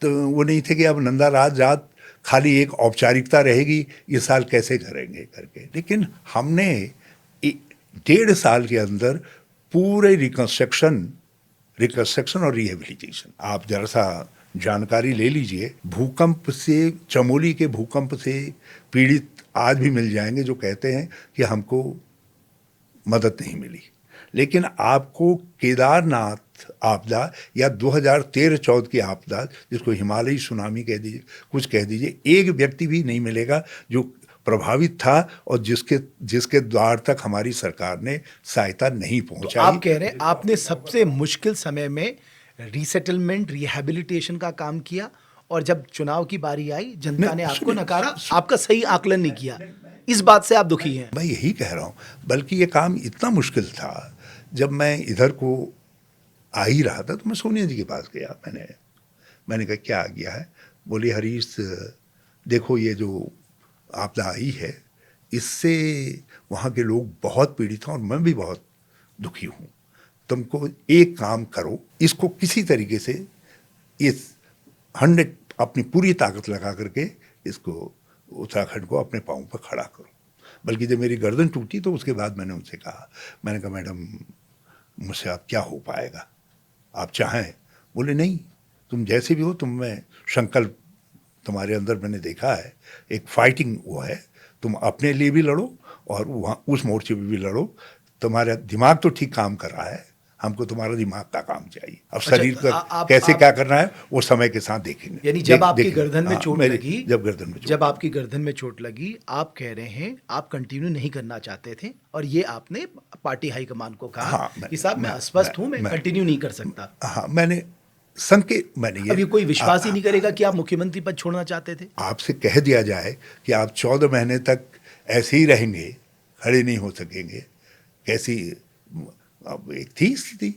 S2: तो वो नहीं थे कि अब नंदा रात खाली एक औपचारिकता रहेगी, ये साल कैसे करेंगे करके। लेकिन हमने 1.5 साल के अंदर पूरे रिकंस्ट्रक्शन और रिहेबिलिटेशन, आप जरा सा जानकारी ले लीजिए। भूकंप से, चमोली के भूकंप से पीड़ित आज भी मिल जाएंगे जो कहते हैं कि हमको मदद नहीं मिली। लेकिन आपको केदारनाथ आपदा या 2013-14 की आपदा, जिसको हिमालयी सुनामी कह दीजिए, कुछ कह दीजिए, एक व्यक्ति भी नहीं मिलेगा जो प्रभावित था और जिसके द्वार तक हमारी सरकार ने सहायता नहीं पहुंचाई।
S1: तो आप कह रहे हैं आपने सबसे मुश्किल समय में रिसेटलमेंट, रिहैबिलिटेशन का काम किया, और जब चुनाव की बारी आई जनता ने आपको नकारा, आपका सही आकलन नहीं किया, इस बात से आप दुखी हैं?
S2: मैं यही कह रहा हूँ, बल्कि ये काम इतना मुश्किल था, जब मैं इधर को आ ही रहा था तो मैं सोनिया जी के पास गया। मैंने कहा क्या आ गया है? बोली हरीश देखो, ये जो आपदा आई है इससे वहाँ के लोग बहुत पीड़ित हैं और मैं भी बहुत दुखी हूँ। तुमको एक काम करो, इसको किसी तरीके से इस 100 अपनी पूरी ताकत लगा करके इसको उत्तराखंड को अपने पाँव पर खड़ा करो। बल्कि जब मेरी गर्दन टूटी तो उसके बाद मैंने उनसे कहा, मैंने कहा मैडम मुझसे आप क्या हो पाएगा, आप चाहें? बोले नहीं, तुम जैसे भी हो, तुम में संकल्प तुम्हारे अंदर मैंने देखा है, एक फाइटिंग वो है, तुम अपने लिए भी लड़ो और वहाँ उस मोर्चे पे भी लड़ो। तुम्हारा दिमाग तो ठीक काम कर रहा है, हमको तुम्हारा दिमाग का काम चाहिए। अब शरीर का कैसे क्या करना है वो समय के साथ देखेंगे।
S1: यानी जब आपकी गर्दन में चोट लगी,
S2: जब
S1: आपकी गर्दन में चोट लगी, आप कह रहे हैं आप कंटिन्यू नहीं करना चाहते थे, और ये आपने पार्टी हाईकमान को कहा कि साहब मैं अस्वस्थ हूँ, मैं कंटिन्यू नहीं कर सकता।
S2: हाँ, मैंने ये,
S1: अभी कोई विश्वास ही नहीं करेगा कि आप मुख्यमंत्री पद छोड़ना चाहते थे। आपसे
S2: कह दिया जाए कि आप 14 महीने तक ऐसे ही रहेंगे, खड़े नहीं हो सकेंगे, कैसी अब एक थी स्थिति।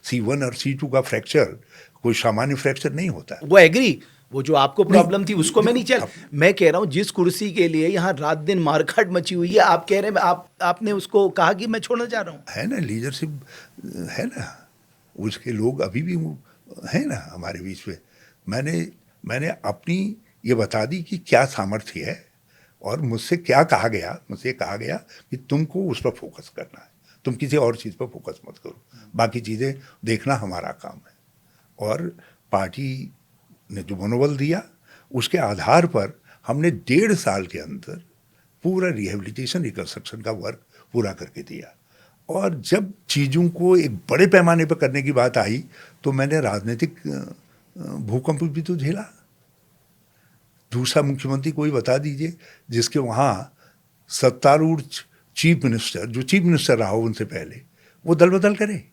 S2: C1 और C2 का फ्रैक्चर कोई सामान्य फ्रैक्चर नहीं होता है।
S1: वो एग्री, वो जो आपको प्रॉब्लम थी उसको मैं नहीं चल, मैं कह रहा हूँ जिस कुर्सी के लिए यहाँ रात दिन मारकाट मची हुई है, आप कह रहे हैं आपने उसको कहा कि मैं छोड़ना चाह रहा हूँ।
S2: है ना, लीडरशिप है ना, उसके लोग अभी भी है ना हमारे बीच में। मैंने अपनी ये बता दी कि क्या सामर्थ्य है, और मुझसे कहा गया कि तुमको उस पर फोकस करना है, तुम किसी और चीज़ पर फोकस मत करो, बाकी चीज़ें देखना हमारा काम है। और पार्टी ने जो मनोबल दिया उसके आधार पर हमने 1.5 साल के अंदर पूरा रिहेबिलिटेशन, रिकंस्ट्रक्शन का वर्क पूरा करके दिया। और जब चीज़ों को एक बड़े पैमाने पर करने की बात आई तो मैंने राजनीतिक भूकंप भी तो झेला। दूसरा मुख्यमंत्री कोई बता दीजिए जिसके वहाँ सत्तारूढ़ चीफ मिनिस्टर, जो चीफ मिनिस्टर रहा हो उनसे पहले, वो दल बदल करे।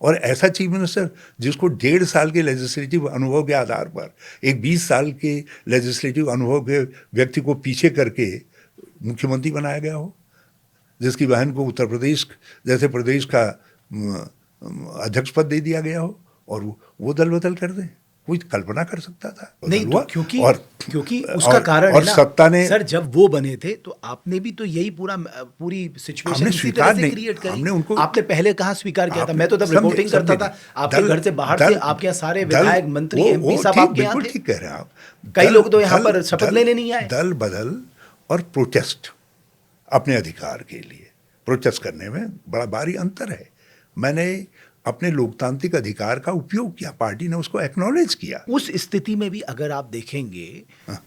S2: और ऐसा चीफ मिनिस्टर जिसको 1.5 साल के लेजिस्लेटिव अनुभव के आधार पर एक 20 साल के लेजिस्लेटिव अनुभव के व्यक्ति को पीछे करके मुख्यमंत्री बनाया गया हो, जिसकी बहन को उत्तर प्रदेश जैसे प्रदेश का अध्यक्ष पद दे दिया गया हो और वो दल बदल कर दे, कोई कल्पना कर सकता था?
S1: नहीं तो क्योंकि उसका
S2: और,
S1: कारण
S2: और
S1: है ना
S2: सत्ता ने,
S1: सर, जब वो बने थे तो आपने भी तो यही पूरी सिचुएशन इसी तरह से क्रिएट करी।
S2: हमने उनको,
S1: आपने पहले कहाँ स्वीकार किया था? मैं तो तब रिपोर्टिंग करता था आपके घर से बाहर से, आपके यहाँ सारे विधायक मंत्री एमपी साहब आपके यहाँ थे।
S2: ठीक कह रहे हैं आप।
S1: कई लोग तो यहाँ पर शपथ लेने नहीं आए।
S2: दल बदल और प्रोटेस्ट अपने अधिकार के लिए प्रोटेस्ट करने में बड़ा भारी अंतर है। मैंने अपने लोकतांत्रिक अधिकार का उपयोग किया, पार्टी ने उसको एक्नॉलेज किया।
S1: उस स्थिति में भी अगर आप देखेंगे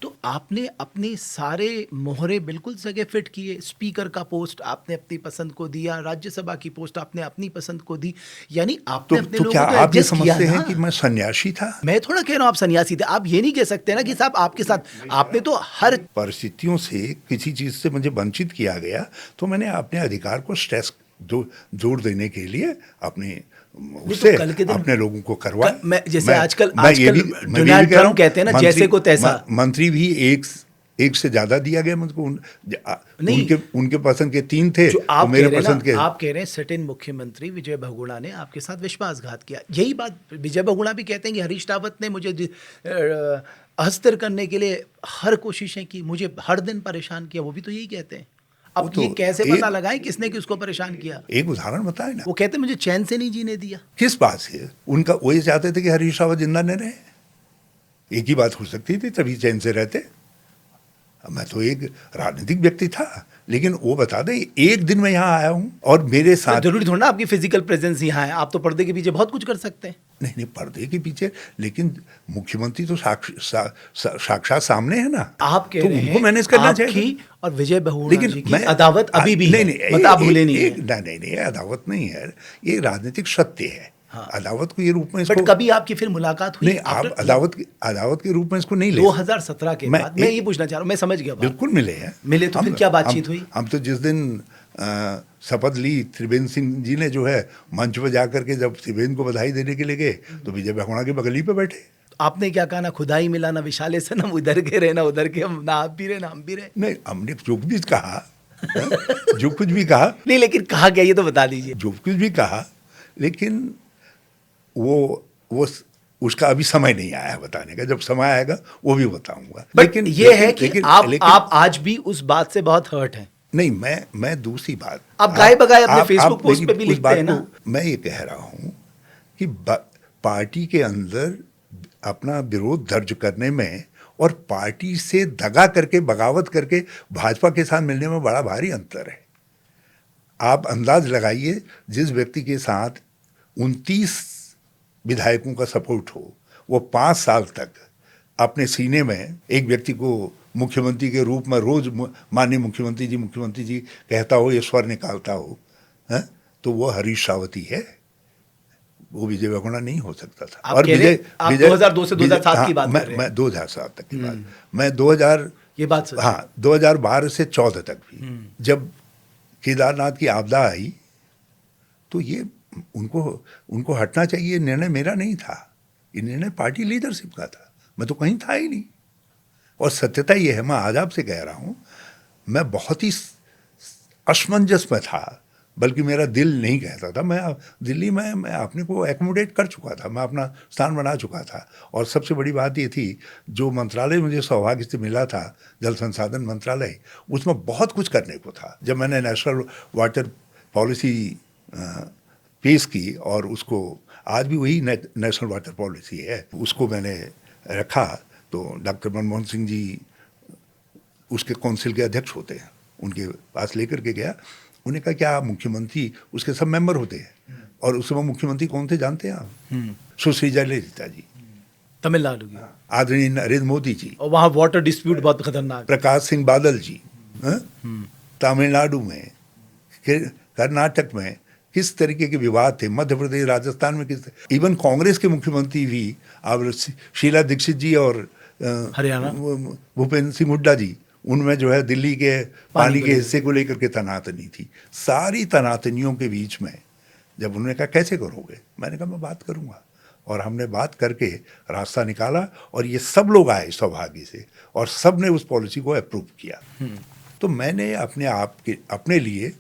S1: तो आपने अपने सारे मोहरे बिल्कुल जगह फिट किए। स्पीकर का पोस्ट आपने अपनी पसंद को दिया, राज्यसभा की पोस्ट आपने अपनी पसंद को दी, यानी आपने अपने
S2: तो
S1: लोगों
S2: क्या
S1: को
S2: आप ये
S1: एडजस्ट किया
S2: समझते हैं
S1: ना?
S2: कि मैं सन्यासी था?
S1: मैं थोड़ा कह रहा हूं आप सन्यासी थे। आप ये नहीं कह सकते ना कि साहब आपके साथ आपने तो हर
S2: परिस्थितियों से किसी चीज से मुझे वंचित किया गया तो मैंने अपने अधिकार को स्ट्रेस जोड़ देने के लिए अपने उससे अपने लोगों को करवा।
S1: मैं जैसे आजकल डोनाल्ड ट्रम्प कहते हैं ना, जैसे को तैसा।
S2: मंत्री भी एक से ज्यादा दिया गया मुझको। उनके पसंद के 3 थे तो मेरे पसंद के।
S1: आप कह रहे हैं सिट इन मुख्यमंत्री विजय बहुगुणा ने आपके साथ विश्वासघात किया। यही बात विजय बहुगुणा भी कहते हैं कि हरीश रावत ने मुझे अस्थिर करने के लिए हर कोशिशें की, मुझे हर दिन परेशान किया। वो भी तो यही कहते हैं। अब
S2: तो
S1: ये कैसे पता लगाएं किसने किसको परेशान किया?
S2: एक उदाहरण बताए ना।
S1: वो कहते मुझे चैन से नहीं जीने दिया।
S2: किस बात से? उनका वो ये चाहते थे कि हरीश रावत जिंदा न रहे। एक ही बात हो सकती थी, तभी चैन से रहते। मैं तो एक राजनीतिक व्यक्ति था, लेकिन वो बता दे एक दिन मैं यहाँ आया हूँ और मेरे साथ
S1: जरूरी थोड़ा ना आपकी फिजिकल प्रेजेंस यहाँ है। आप तो पर्दे के पीछे बहुत कुछ कर सकते हैं।
S2: नहीं पर्दे के पीछे, लेकिन मुख्यमंत्री तो साक्षात सामने है ना।
S1: आप कह रहे हैं
S2: मैनेज करना चाहिए।
S1: और विजय बहुगुणा जी की अदावत अभी भी है।
S2: नहीं,
S1: आप भूले नहीं।
S2: नहीं अदावत नहीं है, ये राजनीतिक सत्य है। हाँ। अदावत को ये रूप में
S1: बट कभी आपकी फिर मुलाकात हुई?
S2: नहीं, आप अदावत के रूप में इसको नहीं ले।
S1: 2017 के बाद मैं ये पूछना चाह रहा हूँ। मैं समझ गया।
S2: बिल्कुल मिले हैं।
S1: मिले तो फिर क्या बातचीत हुई?
S2: हम तो जिस दिन शपथ ली, त्रिवेंद्र सिंह जी ने जो है मंच पर जाकर के जब त्रिवेंद्र को बधाई देने के लिए गए तो विजय बहुगुणा के बगली पे बैठे।
S1: आपने क्या कहा? ना खुदा ही मिला ना विशाले सनम, इधर के रहे ना उधर के, हम ना आप भी रहे ना हम भी रहे।
S2: नहीं, हमने जो कुछ भी कहा जो कुछ भी कहा
S1: नहीं, लेकिन कहा क्या ये तो बता दीजिए।
S2: जो कुछ भी कहा, लेकिन वो उसका अभी समय नहीं आया बताने का। जब समय आएगा वो भी बताऊंगा।
S1: लेकिन ये है कि आप आज भी उस बात से बहुत हर्ट हैं।
S2: नहीं, मैं दूसरी बात,
S1: आप गाए बगाए अपने फेसबुक पोस्ट पे भी लिखते हैं ना।
S2: मैं ये कह रहा हूं कि पार्टी के अंदर अपना विरोध दर्ज करने में और पार्टी से दगा करके बगावत करके भाजपा के साथ मिलने में बड़ा भारी अंतर है। आप अंदाज लगाइए, जिस व्यक्ति के साथ 29 विधायकों का सपोर्ट हो, वो 5 साल तक अपने सीने में एक व्यक्ति को मुख्यमंत्री के रूप में रोज माननीय मुख्यमंत्री जी कहता हो, ये स्वर निकालता हो, है? तो वो हरीश रावत ही है। वो विजय बहुगुणा नहीं हो सकता था। और विजय
S1: 2002 से 2007 की बात कर रहे हैं।
S2: मैं 2007 तक की बात, मैं 2000
S1: ये बात सच।
S2: हाँ, 2012 से 14 तक भी जब केदारनाथ की आपदा आई तो ये उनको हटना चाहिए, निर्णय मेरा नहीं था। ये निर्णय पार्टी लीडरशिप का था। मैं तो कहीं था ही नहीं। और सत्यता ये है, मैं आज आपसे कह रहा हूँ, मैं बहुत ही असमंजस में था, बल्कि मेरा दिल नहीं कहता था। मैं दिल्ली में मैं अपने को एकोमोडेट कर चुका था, मैं अपना स्थान बना चुका था। और सबसे बड़ी बात ये थी, जो मंत्रालय मुझे सौभाग्य से मिला था, जल संसाधन मंत्रालय, उसमें बहुत कुछ करने को था। जब मैंने नेशनल वाटर पॉलिसी पेश की, और उसको आज भी वही नेशनल वाटर पॉलिसी है, उसको मैंने रखा, तो डॉक्टर मनमोहन सिंह जी उसके काउंसिल के अध्यक्ष होते हैं, उनके पास लेकर के गया। उन्हें कहा क्या मुख्यमंत्री, उसके सब मेंबर होते हैं, और उस समय मुख्यमंत्री कौन थे जानते हैं आप? सुश्री जयललिता जी,
S1: तमिलनाडु की,
S2: आदरणीय नरेंद्र मोदी जी,
S1: और वहाँ वाटर डिस्प्यूट बहुत खतरनाक,
S2: प्रकाश सिंह बादल जी, तमिलनाडु में, कर्नाटक में किस तरीके के विवाद थे, मध्य प्रदेश राजस्थान में किस, इवन कांग्रेस के मुख्यमंत्री भी, अब शीला दीक्षित जी और
S1: हरियाणा
S2: भूपेंद्र सिंह हुड्डा जी, उनमें जो है दिल्ली के पानी के हिस्से को लेकर के तनातनी थी। सारी तनातनियों के बीच में जब उन्होंने कहा कैसे करोगे, मैंने कहा मैं बात करूँगा, और हमने बात करके रास्ता निकाला, और ये सब लोग आए सौभाग्य से, और सब ने उस पॉलिसी को अप्रूव किया। तो मैंने अपने लिए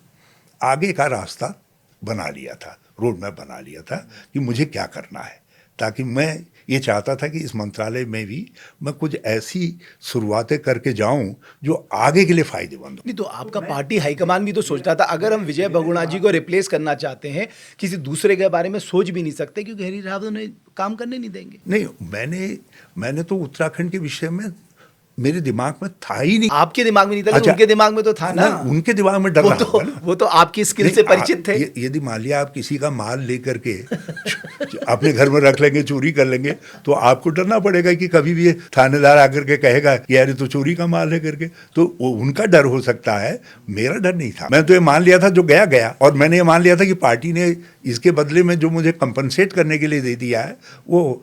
S2: आगे का रास्ता बना लिया था, रोड मैप बना लिया था कि मुझे क्या करना है, ताकि मैं ये चाहता था कि इस मंत्रालय में भी मैं कुछ ऐसी शुरुआतें करके जाऊं जो आगे के लिए फायदेमंद हो।
S1: नहीं तो आपका पार्टी हाईकमान भी तो सोचता था, अगर हम विजय बहुगुणा जी को रिप्लेस करना चाहते हैं, किसी दूसरे के बारे में सोच भी नहीं सकते, क्योंकि हरीश रावत उन्हें काम करने नहीं देंगे।
S2: नहीं, मैंने तो उत्तराखंड के विषय में मेरे दिमाग में था ही नहीं।
S1: आपके दिमाग में नहीं था, लेकिन
S2: अच्छा,
S1: उनके दिमाग में तो था ना।
S2: उनके दिमाग में डर रहा होगा ना।
S1: वो तो आपकी स्किल से परिचित थे।
S2: यदि मान लिया आप किसी का माल लेकर के अपने घर में रख लेंगे, चोरी कर लेंगे, तो आपको डरना पड़ेगा कि कभी भी ये थानेदार आकर के कहेगा कि यार ये तो चोरी का माल है करके, तो वो उनका डर हो सकता है, मेरा डर नहीं था। मैं तो ये मान लिया था जो गया गया, और मैंने ये मान लिया था कि पार्टी ने इसके बदले में जो मुझे कंपनसेट करने के लिए दे दिया है वो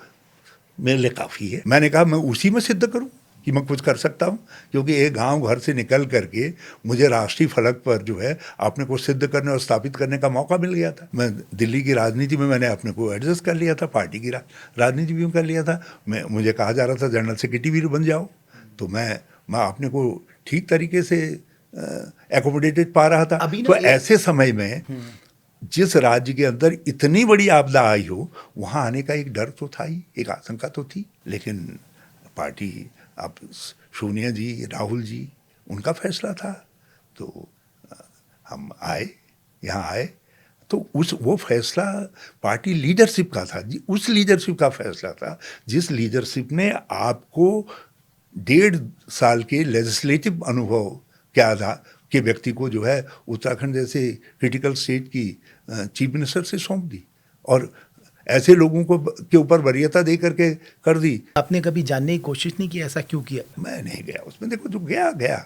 S2: मेरे लिए काफ़ी है। मैंने कहा मैं उसी में सिद्ध करूँ कि मैं कुछ कर सकता हूँ, क्योंकि एक गांव घर से निकल करके मुझे राष्ट्रीय फलक पर जो है अपने को सिद्ध करने और स्थापित करने का मौका मिल गया था। मैं दिल्ली की राजनीति में मैंने अपने को एडजस्ट कर लिया था, पार्टी की राजनीति भी कर लिया था। मुझे कहा जा रहा था जनरल सेक्रेटरी भी बन जाओ, तो मैं अपने को ठीक तरीके से एकोमोडेटेड पा रहा था। तो ऐसे समय में जिस राज्य के अंदर इतनी बड़ी आपदा आई हो, वहाँ आने का एक डर तो था ही, एक आशंका तो थी, लेकिन पार्टी, अब सोनिया जी, राहुल जी, उनका फैसला था, तो हम यहाँ आए, तो वो फैसला पार्टी लीडरशिप का था जी, उस लीडरशिप का फैसला था जिस लीडरशिप ने आपको 1.5 साल के लेजिस्लेटिव अनुभव के आधार के व्यक्ति को जो है उत्तराखंड जैसे क्रिटिकल स्टेट की चीफ मिनिस्टर से सौंप दी, और ऐसे लोगों को के ऊपर वरीयता दे करके कर दी।
S1: आपने कभी जानने की कोशिश नहीं की ऐसा क्यों किया?
S2: मैं नहीं गया उसमें, देखो जो गया,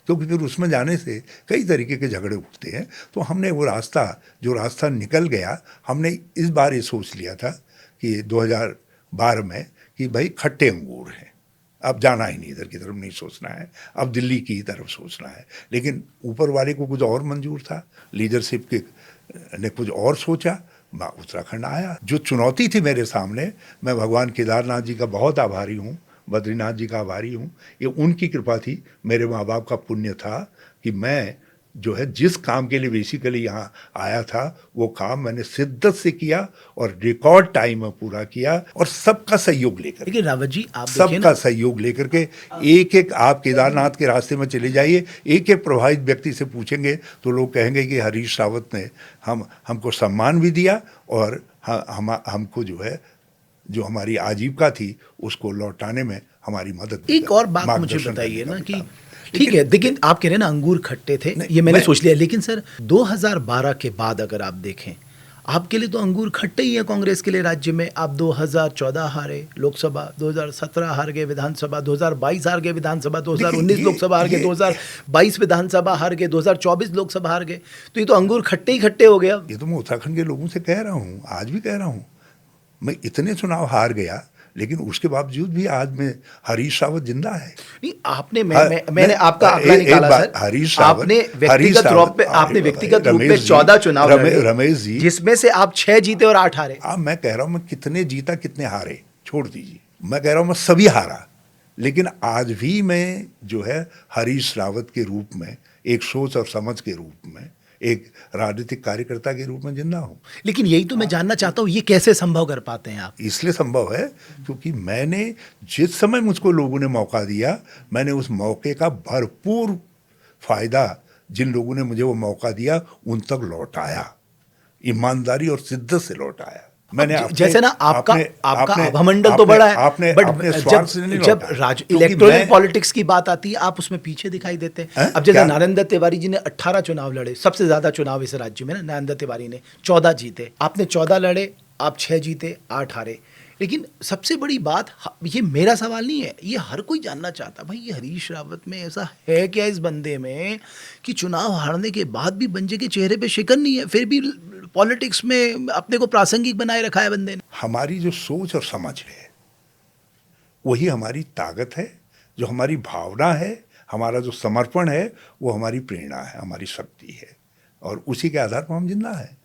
S2: क्योंकि फिर उसमें जाने से कई तरीके के झगड़े उठते हैं। तो हमने वो रास्ता निकल गया, हमने इस बार ये सोच लिया था कि 2012 में कि भाई खट्टे अंगूर हैं, अब जाना ही नहीं, इधर की तरफ नहीं सोचना है, अब दिल्ली की तरफ सोचना है। लेकिन ऊपर वाले को कुछ और मंजूर था, लीडरशिप ने कुछ और सोचा, मैं उत्तराखंड आया। जो चुनौती थी मेरे सामने, मैं भगवान केदारनाथ जी का बहुत आभारी हूँ, बद्रीनाथ जी का आभारी हूँ, ये उनकी कृपा थी, मेरे माँ बाप का पुण्य था कि मैं जो है जिस काम के लिए बेसिकली यहाँ आया था वो काम मैंने शिद्दत से किया और रिकॉर्ड टाइम में पूरा किया, और सबका सहयोग लेकर।
S1: लेकिन रावत जी आप
S2: सबका सहयोग लेकर के एक आप केदारनाथ के रास्ते में चले जाइए, एक प्रभावित व्यक्ति से पूछेंगे तो लोग कहेंगे कि हरीश रावत ने हमको सम्मान भी दिया, और हमको जो है जो हमारी आजीविका थी उसको लौटाने में हमारी मदद।
S1: एक और बात मुझे बताइए ना कि ठीक है, लेकिन आप कह रहे हैं ना अंगूर खट्टे थे, ये मैंने सोच लिया, लेकिन सर 2012 के बाद अगर आप देखें, आपके लिए तो अंगूर खट्टे ही है कांग्रेस के लिए राज्य में। आप 2014 हारे लोकसभा, 2017 हार गए विधानसभा, 2022 हार गए विधानसभा, 2019 लोकसभा हार गए, 2022 विधानसभा हार गए, 2024 लोकसभा हार गए, तो ये तो अंगूर खट्टे ही खट्टे हो गया।
S2: ये तो मैं उत्तराखंड के लोगों से कह रहा हूँ, आज भी कह रहा हूँ, मैं इतने चुनाव हार गया, लेकिन उसके बावजूद भी आज में हरीश रावत जिंदा है।
S1: नहीं, आपने मैंने आपका आंकड़ा निकाला सर,
S2: हरीश रावत,
S1: आपने व्यक्तिगत रूप में 14 चुनाव लड़े,
S2: रमेश जी,
S1: जिसमें से आप 6 जीते और 8 हारे।
S2: अब मैं कह रहा हूँ मैं कितने जीता कितने हारे छोड़ दीजिए, मैं कह रहा हूँ मैं सभी हारा, लेकिन आज भी मैं जो है हरीश रावत के रूप में, एक सोच और समझ के रूप में, एक राजनीतिक कार्यकर्ता के रूप में जिंदा हूँ।
S1: लेकिन यही तो मैं जानना चाहता हूँ, ये कैसे संभव कर पाते हैं आप?
S2: इसलिए संभव है क्योंकि मैंने जिस समय मुझको लोगों ने मौका दिया, मैंने उस मौके का भरपूर फायदा, जिन लोगों ने मुझे वो मौका दिया उन तक लौटाया, ईमानदारी और शिद्दत से लौटाया। मैंने
S1: जैसे ना आपका अभमंडल तो बड़ा है, बट जब इलेक्टोरल पॉलिटिक्स की बात आती है आप उसमें पीछे दिखाई देते हैं। अब जैसे नरेंद्र तिवारी जी ने 18 चुनाव लड़े, सबसे ज्यादा चुनाव इस राज्य में ना नरेंद्र तिवारी ने 14 जीते, आपने 14 लड़े, आप 6 जीते 8 हारे। लेकिन सबसे बड़ी बात, ये मेरा सवाल नहीं है, ये हर कोई जानना चाहता, भाई ये हरीश रावत में ऐसा है क्या इस बंदे में कि चुनाव हारने के बाद भी बंदे के चेहरे पे शिकन नहीं है, फिर भी पॉलिटिक्स में अपने को प्रासंगिक बनाए रखा है बंदे ने।
S2: हमारी जो सोच और समझ है वही हमारी ताकत है, जो हमारी भावना है, हमारा जो समर्पण है वो हमारी प्रेरणा है, हमारी शक्ति है, और उसी के आधार पर हम जिंदा हैं।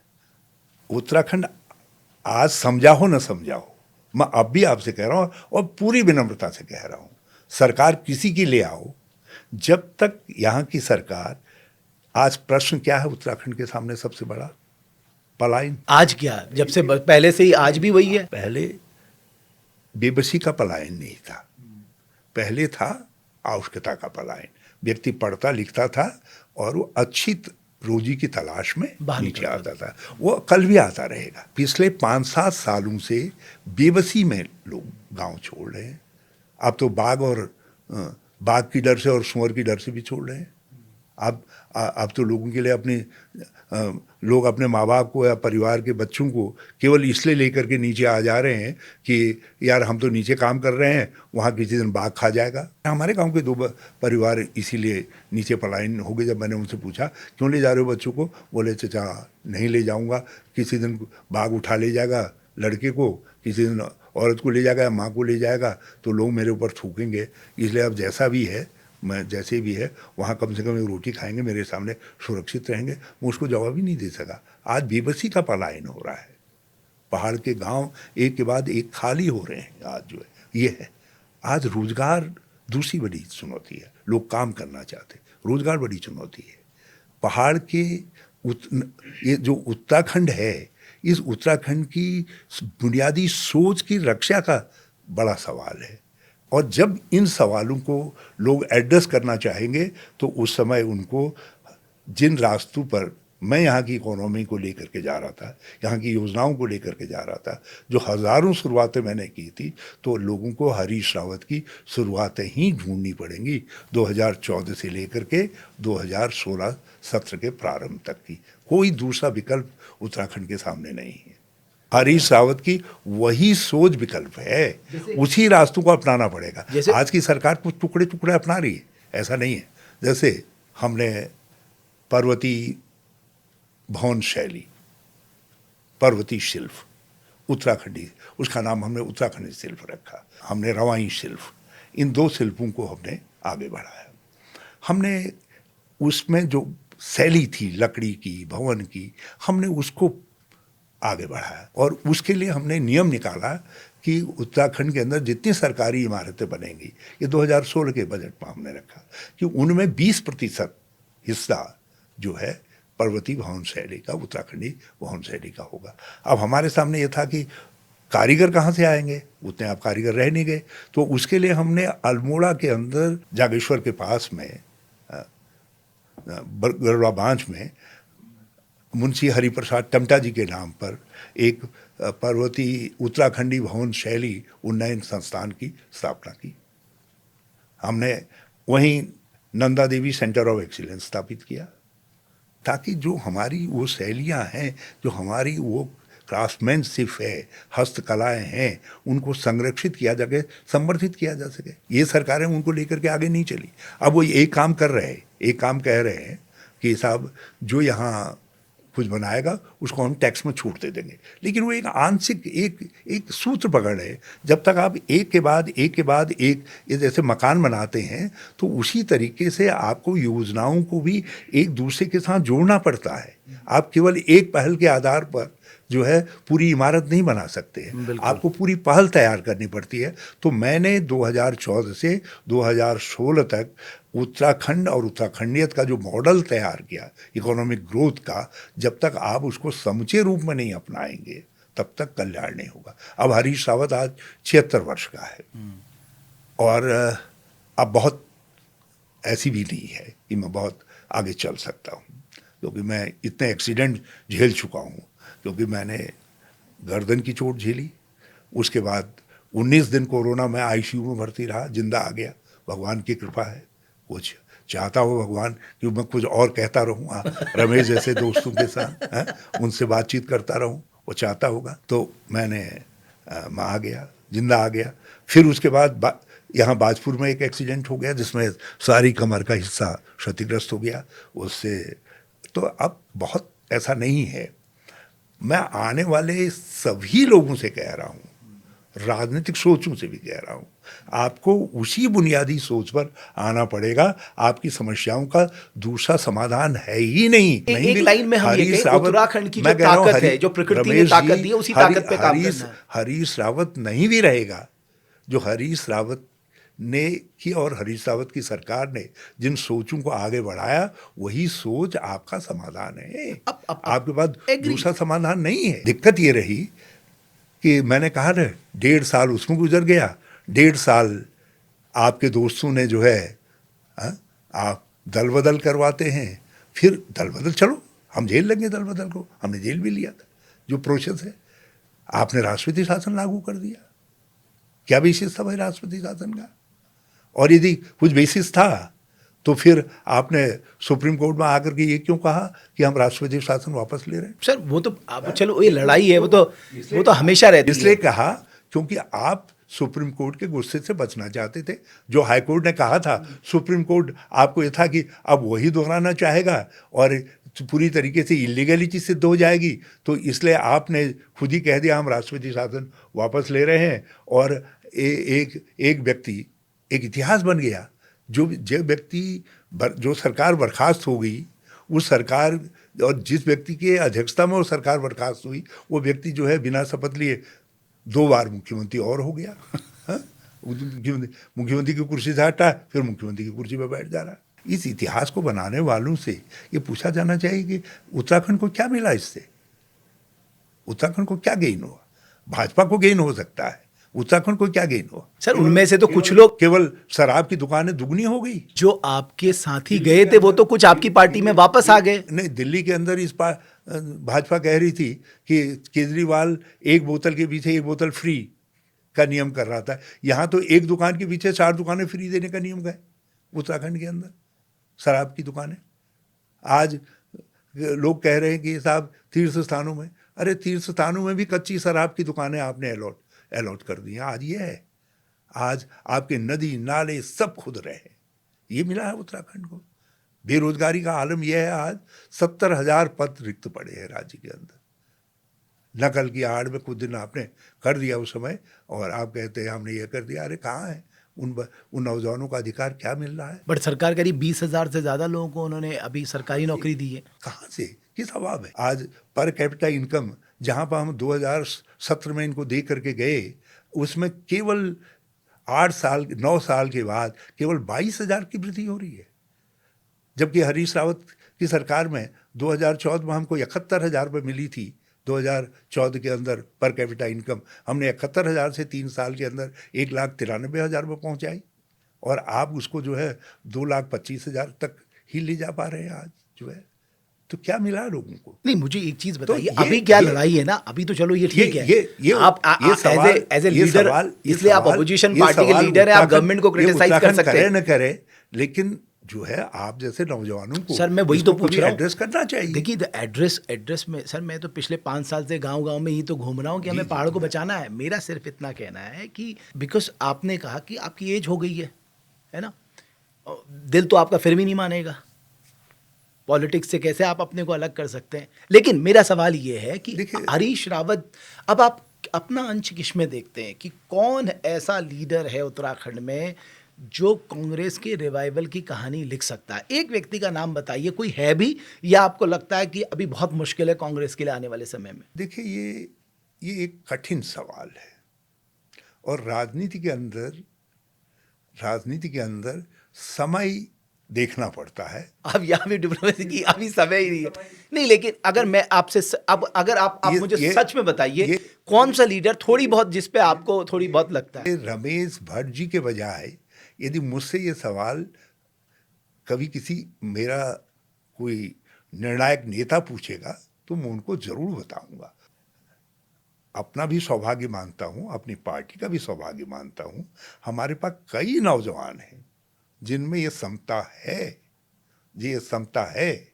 S2: उत्तराखंड आज समझा हो न समझा हो, मैं अब भी आपसे कह रहा हूँ और पूरी विनम्रता से कह रहा हूँ, सरकार किसी की ले आओ, जब तक यहाँ की सरकार, आज प्रश्न क्या है उत्तराखंड के सामने सबसे बड़ा? पलायन।
S1: आज क्या, जब से पहले से ही आज भी वही है?
S2: पहले बेबसी का पलायन नहीं था, पहले था आवश्यकता का पलायन। व्यक्ति पढ़ता लिखता था और वो अच्छी रोजी की तलाश में
S1: बाहर
S2: नीचे आता था। वो कल भी आता रहेगा। पिछले 5-7 सालों से बेबसी में लोग गांव छोड़ रहे हैं। अब तो बाघ की डर से और सुअर की डर से भी छोड़ रहे हैं। अब तो लोगों के लिए लोग अपने माँ बाप को या परिवार के बच्चों को केवल इसलिए लेकर के नीचे आ जा रहे हैं कि यार हम तो नीचे काम कर रहे हैं, वहाँ किसी दिन बाघ खा जाएगा। हमारे गांव के 2 परिवार इसीलिए नीचे पलायन हो गए। जब मैंने उनसे पूछा क्यों ले जा रहे हो बच्चों को, बोले चाचा नहीं ले जाऊँगा, किसी दिन बाघ उठा ले जाएगा लड़के को, किसी दिन औरत को ले जाएगा या माँ को ले जाएगा, तो लोग मेरे ऊपर थूकेंगे। इसलिए अब जैसा भी है, मैं जैसे भी है वहाँ कम से कम एक रोटी खाएंगे, मेरे सामने सुरक्षित रहेंगे। मैं उसको जवाब ही नहीं दे सका। आज बेबसी का पलायन हो रहा है। पहाड़ के गांव एक के बाद एक खाली हो रहे हैं। आज जो है ये है। आज रोजगार दूसरी बड़ी चुनौती है। लोग काम करना चाहते, रोजगार बड़ी चुनौती है। पहाड़ के ये जो उत्तराखंड है, इस उत्तराखंड की बुनियादी सोच की रक्षा का बड़ा सवाल है। और जब इन सवालों को लोग एड्रेस करना चाहेंगे तो उस समय उनको जिन रास्तों पर मैं यहाँ की इकोनॉमी को लेकर के जा रहा था, यहाँ की योजनाओं को लेकर के जा रहा था, जो हज़ारों शुरुआतें मैंने की थी, तो लोगों को हरीश रावत की शुरुआतें ही ढूंढनी पड़ेंगी 2014 से लेकर के 2016 सत्र के प्रारंभ तक की। कोई दूसरा विकल्प उत्तराखंड के सामने नहीं है। हरीश रावत की वही सोच विकल्प है, उसी रास्तों को अपनाना पड़ेगा। आज की सरकार कुछ टुकड़े टुकड़े अपना रही है, ऐसा नहीं है। जैसे हमने पर्वती भवन शैली, पर्वती शिल्प, उत्तराखंडी, उसका नाम हमने उत्तराखंडी शिल्प रखा। हमने रवाई शिल्प, इन 2 शिल्पों को हमने आगे बढ़ाया। हमने उसमें जो शैली थी लकड़ी की, भवन की, हमने उसको आगे बढ़ाया। और उसके लिए हमने नियम निकाला कि उत्तराखंड के अंदर जितनी सरकारी इमारतें बनेंगी, ये 2016 के बजट में हमने रखा कि उनमें 20% हिस्सा जो है पर्वती भवन शैली का, उत्तराखंडी भवन शैली का होगा। अब हमारे सामने ये था कि कारीगर कहाँ से आएंगे, उतने आप कारीगर रह नहीं गए। तो उसके लिए हमने अल्मोड़ा के अंदर जागेश्वर के पास में गरुड़ा बांझ में मुंशी हरिप्रसाद टमटा जी के नाम पर एक पर्वती उत्तराखंडी भवन शैली उन्नयन संस्थान की स्थापना की। हमने वहीं Nanda Devi centre of excellence स्थापित किया, ताकि जो हमारी वो शैलियाँ हैं, जो हमारी वो क्राफ्टमैनशिप है, हस्तकलाएँ हैं, उनको संरक्षित किया जा सके, संवर्धित किया जा सके। ये सरकारें उनको लेकर के आगे नहीं चली। अब वो एक काम कर रहे हैं, एक काम कह रहे हैं कि साहब जो यहाँ कुछ बनाएगा उसको हम टैक्स में छूट दे देंगे। लेकिन वो एक आंशिक एक सूत्र पकड़ है। जब तक आप एक के बाद एक ये जैसे मकान बनाते हैं, तो उसी तरीके से आपको योजनाओं को भी एक दूसरे के साथ जोड़ना पड़ता है। आप केवल एक पहल के आधार पर जो है पूरी इमारत नहीं बना सकते हैं, आपको पूरी पहल तैयार करनी पड़ती है। तो मैंने 2014 से 2016 तक उत्तराखंड और उत्तराखंडियत का जो मॉडल तैयार किया इकोनॉमिक ग्रोथ का, जब तक आप उसको समूचे रूप में नहीं अपनाएंगे तब तक कल्याण नहीं होगा। अब हरीश रावत आज 76 वर्ष का है और अब बहुत ऐसी भी नहीं है कि मैं बहुत आगे चल सकता हूँ, क्योंकि मैं इतने एक्सीडेंट झेल चुका हूँ। क्योंकि मैंने गर्दन की चोट झेली, उसके बाद 19 दिन कोरोना में आईसीयू में भर्ती रहा, जिंदा आ गया, भगवान की कृपा है। कुछ चाहता हो भगवान कि मैं कुछ और कहता रहूँ, रमेश जैसे दोस्तों के साथ उनसे बातचीत करता रहूँ, वो चाहता होगा। तो मैं आ गया, जिंदा आ गया। फिर उसके बाद यहाँ बाजपुर में एक एक्सीडेंट हो गया जिसमें सारी कमर का हिस्सा क्षतिग्रस्त हो गया उससे। तो अब बहुत ऐसा नहीं है। मैं आने वाले सभी लोगों से कह रहा हूँ, राजनीतिक सोचों से भी कह रहा हूँ, आपको उसी बुनियादी सोच पर आना पड़ेगा। आपकी समस्याओं का दूसरा समाधान है ही नहीं। नहीं
S1: एक लाइन में हम ये
S2: हरीश
S1: कहें,
S2: रावत,
S1: उत्तराखंड की जो
S2: मैं कह रहा हूँ,
S1: ताकत है, जो प्रकृति ने
S2: रमेश
S1: ताकत
S2: जी,
S1: दी है, उसी ताकत पे काम करना है।
S2: हरीश रावत नहीं भी रहेगा, जो हरीश रावत ने की और हरीश रावत की सरकार ने जिन सोचों को आगे बढ़ाया, वही सोच आपका समाधान है। आपके पास दूसरा समाधान नहीं है। दिक्कत ये रही कि मैंने कहा ना, 1.5 साल उसमें गुजर गया, 1.5 साल आपके दोस्तों ने जो है, आप दल बदल करवाते हैं, फिर दल बदल, चलो हम जेल लगे दल बदल को, हमने जेल भी लिया था, जो प्रोसेस है। आपने राष्ट्रपति शासन लागू कर दिया, क्या बेसिस था भाई राष्ट्रपति शासन का? और यदि कुछ बेसिस था तो फिर आपने सुप्रीम कोर्ट में आकर के ये क्यों कहा कि हम राष्ट्रपति शासन वापस ले रहे हैं?
S1: सर वो तो आप, चलो ये लड़ाई है, वो तो हमेशा रहती है।
S2: इसलिए कहा क्योंकि आप सुप्रीम कोर्ट के गुस्से से बचना चाहते थे। जो हाई कोर्ट ने कहा था, सुप्रीम कोर्ट आपको ये था कि अब वही दोहराना चाहेगा और पूरी तरीके से इलीगलिटी सिद्ध हो जाएगी, तो इसलिए आपने खुद ही कह दिया हम राष्ट्रपति शासन वापस ले रहे हैं। और एक व्यक्ति, एक इतिहास बन गया, जो व्यक्ति, जो सरकार बर्खास्त हो गई, उस सरकार और जिस व्यक्ति की अध्यक्षता में वो सरकार बर्खास्त हुई, वो व्यक्ति जो है बिना शपथ लिए 2 बार मुख्यमंत्री और हो गया। मुख्यमंत्री की कुर्सी से हटा, फिर मुख्यमंत्री की कुर्सी पर बैठ जा रहा। इस इतिहास को बनाने वालों से ये पूछा जाना चाहिए कि उत्तराखंड को क्या मिला इससे? उत्तराखंड को क्या गेन हुआ? भाजपा को गेन हो सकता है, उत्तराखंड को क्या गेन हुआ?
S1: सर उनमें से तो कुछ लोग,
S2: केवल शराब की दुकानें दुगनी हो गई।
S1: जो आपके साथी गए थे वो तो कुछ आपकी पार्टी में वापस आ गए।
S2: नहीं, दिल्ली के अंदर भाजपा कह रही थी कि केजरीवाल एक बोतल के पीछे एक बोतल फ्री का नियम कर रहा था। यहाँ तो एक दुकान के पीछे 4 दुकानें फ्री देने का नियम है उत्तराखंड के अंदर, शराब की दुकानें। आज लोग कह रहे हैं कि साहब तीर्थ स्थानों में, अरे तीर्थ स्थानों में भी कच्ची शराब की दुकानें आपने अलॉट कर दी हैं। आज ये है, आज आपके नदी नाले सब खुद रहे हैं। ये मिला है उत्तराखंड को। बेरोजगारी का आलम यह है, आज 70,000 पद रिक्त पड़े हैं राज्य के अंदर। नकल की आड़ में कुछ दिन आपने कर दिया उस समय, और आप कहते हैं हमने ये कर दिया। अरे कहाँ है उन नौजवानों का अधिकार, क्या मिल रहा है?
S1: बट सरकार करीब 20,000 से ज्यादा लोगों को उन्होंने अभी सरकारी नौकरी दी है।
S2: कहाँ से, किस अभाव है? आज पर कैपिटा इनकम जहाँ पर हम 2017 में इनको दे करके गए, उसमें केवल 9 साल के बाद केवल 22,000 की वृद्धि हो रही है। जबकि हरीश रावत की सरकार में 2014 में हमको 71,000 रुपये मिली थी। 2014 के अंदर पर कैपिटा इनकम हमने 71,000 से 3 साल के अंदर 1,93,000 रुपये पहुँचाई, और आप उसको जो है 2,25,000 तक ही ले जा पा रहे हैं आज जो है। तो क्या मिला लोगों को?
S1: नहीं, मुझे एक चीज बताइए, अभी क्या लड़ाई है ना, अभी तो चलो ये ठीक है,
S2: ये
S1: आप एज ए लीडर, इसलिए आप अपोजिशन पार्टी के लीडर है, आप गवर्नमेंट को क्रिटिसाइज कर सकते हैं,
S2: न करे, लेकिन जो है आप जैसे नौजवानों को,
S1: सर मैं वही तो पूछ रहा हूँ,
S2: एड्रेस करना चाहिए।
S1: देखिए एड्रेस में सर, मैं तो पिछले 5 साल से गांव में ही तो घूम रहा हूँ कि हमें पहाड़ को बचाना है। मेरा सिर्फ इतना कहना है कि बिकॉज आपने कहा कि आपकी एज हो गई है ना, दिल तो आपका फिर भी नहीं मानेगा, पॉलिटिक्स से कैसे आप अपने को अलग कर सकते हैं। लेकिन मेरा सवाल ये है कि हरीश रावत, अब आप अपना अंश किसमें देखते हैं कि कौन ऐसा लीडर है उत्तराखंड में जो कांग्रेस के रिवाइवल की कहानी लिख सकता है? एक व्यक्ति का नाम बताइए, कोई है भी, या आपको लगता है कि अभी बहुत मुश्किल है कांग्रेस के लिए आने वाले समय में?
S2: देखिए, ये एक कठिन सवाल है, और राजनीति के अंदर समय देखना पड़ता है।
S1: अब यहाँ भी डिप्लोमेसी की अभी समय ही नहीं है। नहीं, लेकिन अगर मैं आपसे अगर आप मुझे सच में बताइए, कौन सा लीडर थोड़ी बहुत जिस पे आपको थोड़ी बहुत लगता है?
S2: रमेश भट्ट जी के बजाय यदि मुझसे ये सवाल कभी किसी मेरा कोई निर्णायक नेता पूछेगा तो मैं उनको जरूर बताऊंगा। अपना भी सौभाग्य मानता हूँ, अपनी पार्टी का भी सौभाग्य मानता हूँ। हमारे पास कई नौजवान हैं जिनमें ये क्षमता है,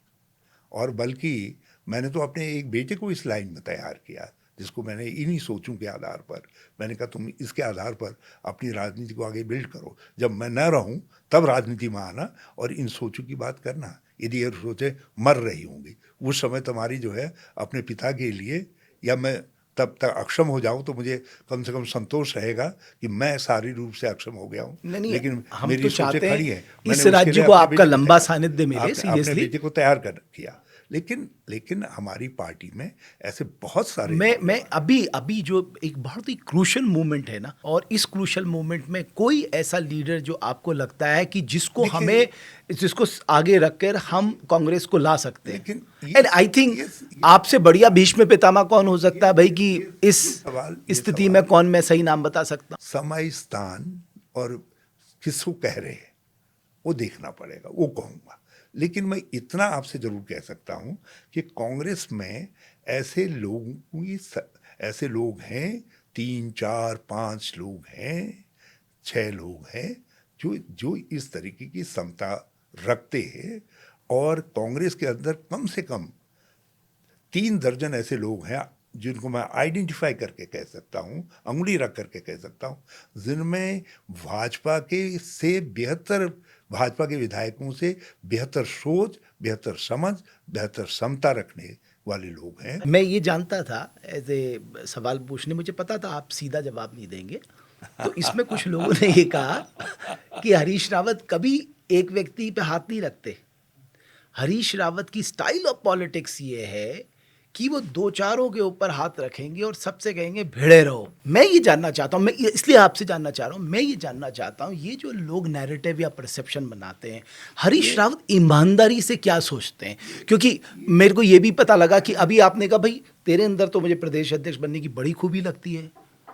S2: और बल्कि मैंने तो अपने एक बेटे को इस लाइन में तैयार किया, जिसको मैंने इन्हीं सोचों के आधार पर मैंने कहा तुम इसके आधार पर अपनी राजनीति को आगे बिल्ड करो। जब मैं न रहूं तब राजनीति में आना और इन सोचों की बात करना। यदि ये सोचें मर रही होंगी, उस समय तुम्हारी जो है अपने पिता के लिए, या मैं तब तक अक्षम हो जाऊं तो मुझे कम से कम संतोष रहेगा कि मैं शारीरिक रूप से अक्षम हो गया हूं।
S1: नहीं,
S2: लेकिन
S1: हम
S2: मेरी
S1: तो
S2: सोचें
S1: चाहते
S2: खड़ी
S1: हैं
S2: हैं।
S1: इस
S2: मैंने उसके
S1: राज्य
S2: लिए
S1: को
S2: अपने
S1: आपका
S2: बेटे
S1: लंबा सानिध्य मिले,
S2: अपने
S1: सीरियसली।
S2: बेटे को तैयार कर किया। लेकिन हमारी पार्टी में ऐसे बहुत सारे
S1: मैं
S2: नौजवान
S1: अभी अभी जो एक बहुत ही क्रूशल मोमेंट है ना, और इस क्रूशल मोमेंट में कोई ऐसा लीडर जो आपको लगता है कि जिसको आगे रखकर हम कांग्रेस को ला सकते हैं।
S2: लेकिन
S1: एंड आई थिंक आपसे बढ़िया भीष्म पितामह कौन हो सकता है भाई कि इस
S2: ये
S1: स्थिति
S2: सवाल
S1: में कौन, मैं सही नाम बता सकता हूँ?
S2: समय, स्थान और किसको कह रहे हैं वो देखना पड़ेगा, वो कहूँगा। लेकिन मैं इतना आपसे जरूर कह सकता हूँ कि कांग्रेस में ऐसे ऐसे लोग हैं, 3, 4, 5 लोग हैं, 6 लोग हैं जो जो इस तरीके की क्षमता रखते हैं। और कांग्रेस के अंदर कम से कम 3 दर्जन ऐसे लोग हैं जिनको मैं आइडेंटिफाई करके कह सकता हूँ, अंगुली रख करके कह सकता हूँ, जिनमें भाजपा के विधायकों से बेहतर सोच, बेहतर समझ, बेहतर क्षमता रखने वाले लोग हैं।
S1: मैं ये जानता था, एज ए सवाल पूछने मुझे पता था आप सीधा जवाब नहीं देंगे, तो इसमें कुछ लोगों ने ये कहा कि हरीश रावत कभी एक व्यक्ति पे हाथ नहीं रखते। हरीश रावत की स्टाइल ऑफ पॉलिटिक्स ये है कि वो 2-4 के ऊपर हाथ रखेंगे और सबसे कहेंगे भिड़े रहो। मैं ये जानना चाहता हूँ, मैं इसलिए आपसे जानना चाह रहा हूँ, मैं ये जानना चाहता हूँ, ये जो लोग नैरेटिव या परसेप्शन बनाते हैं, हरीश रावत ईमानदारी से क्या सोचते हैं? क्योंकि मेरे को ये भी पता लगा कि अभी आपने कहा भाई तेरे अंदर तो मुझे प्रदेश अध्यक्ष बनने की बड़ी खूबी लगती है,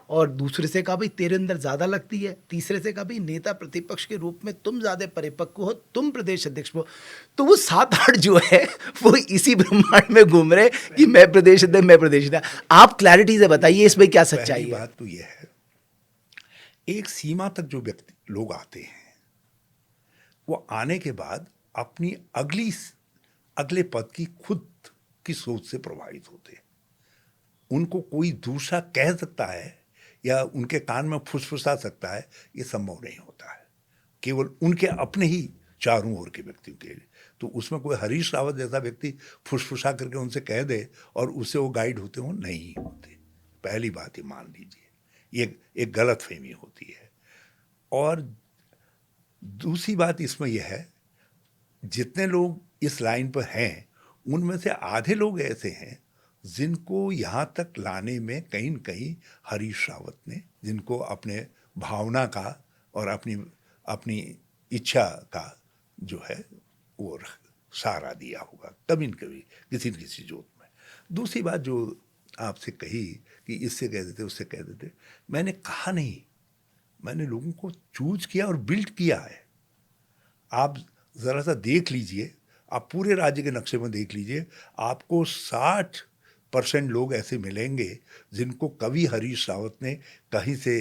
S1: और दूसरे से कहा भाई तेरे अंदर ज़्यादा लगती है, तीसरे से कहा भाई नेता प्रतिपक्ष के रूप में तुम ज़्यादा परिपक्व हो, तुम प्रदेश अध्यक्ष हो। तो वो 7-8 जो है वो इसी ब्रह्मांड में घूम रहे कि मैं प्रदेश अध्यक्ष। आप क्लैरिटी से बताइए इसमें क्या सच्चाई
S2: पहली
S1: है?
S2: बात तो यह है, एक सीमा तक जो व्यक्ति लोग आते हैं वो आने के बाद अपनी अगले पद की खुद की सोच से प्रभावित होते हैं। उनको कोई दूसरा कह सकता है या उनके कान में फुसफुसा सकता है, ये संभव नहीं होता है, केवल उनके अपने ही चारों ओर के व्यक्तियों के लिए। तो उसमें कोई हरीश रावत जैसा व्यक्ति फुसफुसा करके उनसे कह दे और उससे वो गाइड होते हो, नहीं होते। पहली बात ये मान लीजिए, ये एक गलत फहमी होती है। और दूसरी बात इसमें यह है, जितने लोग इस लाइन पर हैं उनमें से आधे लोग ऐसे हैं जिनको यहाँ तक लाने में कहीं न कहीं हरीश रावत ने, जिनको अपने भावना का और अपनी इच्छा का जो है वो सहारा दिया होगा कभी न कभी, किसी न किसी जोत में। दूसरी बात जो आपसे कही कि इससे कह देते उससे कह देते, मैंने कहा नहीं, मैंने लोगों को चूज किया और बिल्ड किया है। आप ज़रा सा देख लीजिए, आप पूरे राज्य के नक्शे में देख लीजिए, आपको 60% लोग ऐसे मिलेंगे जिनको कभी हरीश रावत ने कहीं से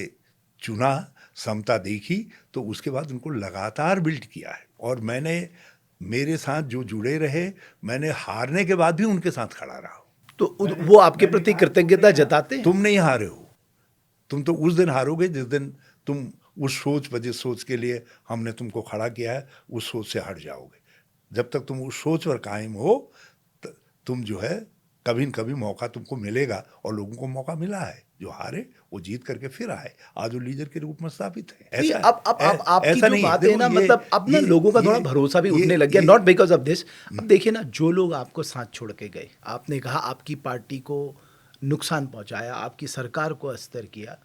S2: चुना, क्षमता देखी, तो उसके बाद उनको लगातार बिल्ड किया है। और मेरे साथ जो जुड़े रहे, मैंने हारने के बाद भी उनके साथ खड़ा रहा।
S1: तो वो आपके प्रति कृतज्ञता जताते हैं?
S2: तुम नहीं हारे हो, तुम तो उस दिन हारोगे जिस दिन तुम उस सोच के लिए हमने तुमको खड़ा किया है, उस सोच से हट जाओगे। जब तक तुम उस सोच पर कायम हो, तुम जो है कभी न कभी मौका तुमको मिलेगा, और लोगों को मौका मिला है। जो हारे वो जीत करके फिर आए, आज वो लीडर के रूप में स्थापित है।
S1: ऐसा अब आपकी जो बात है ना, मतलब अब ना लोगों का थोड़ा भरोसा भी उठने लग गया, नॉट बिकॉज ऑफ दिस। अब देखिए ना, जो लोग आपको साथ छोड़ के गए, आपने कहा आपकी पार्टी को नुकसान पहुंचाया, आपकी सरकार को अस्तर किया,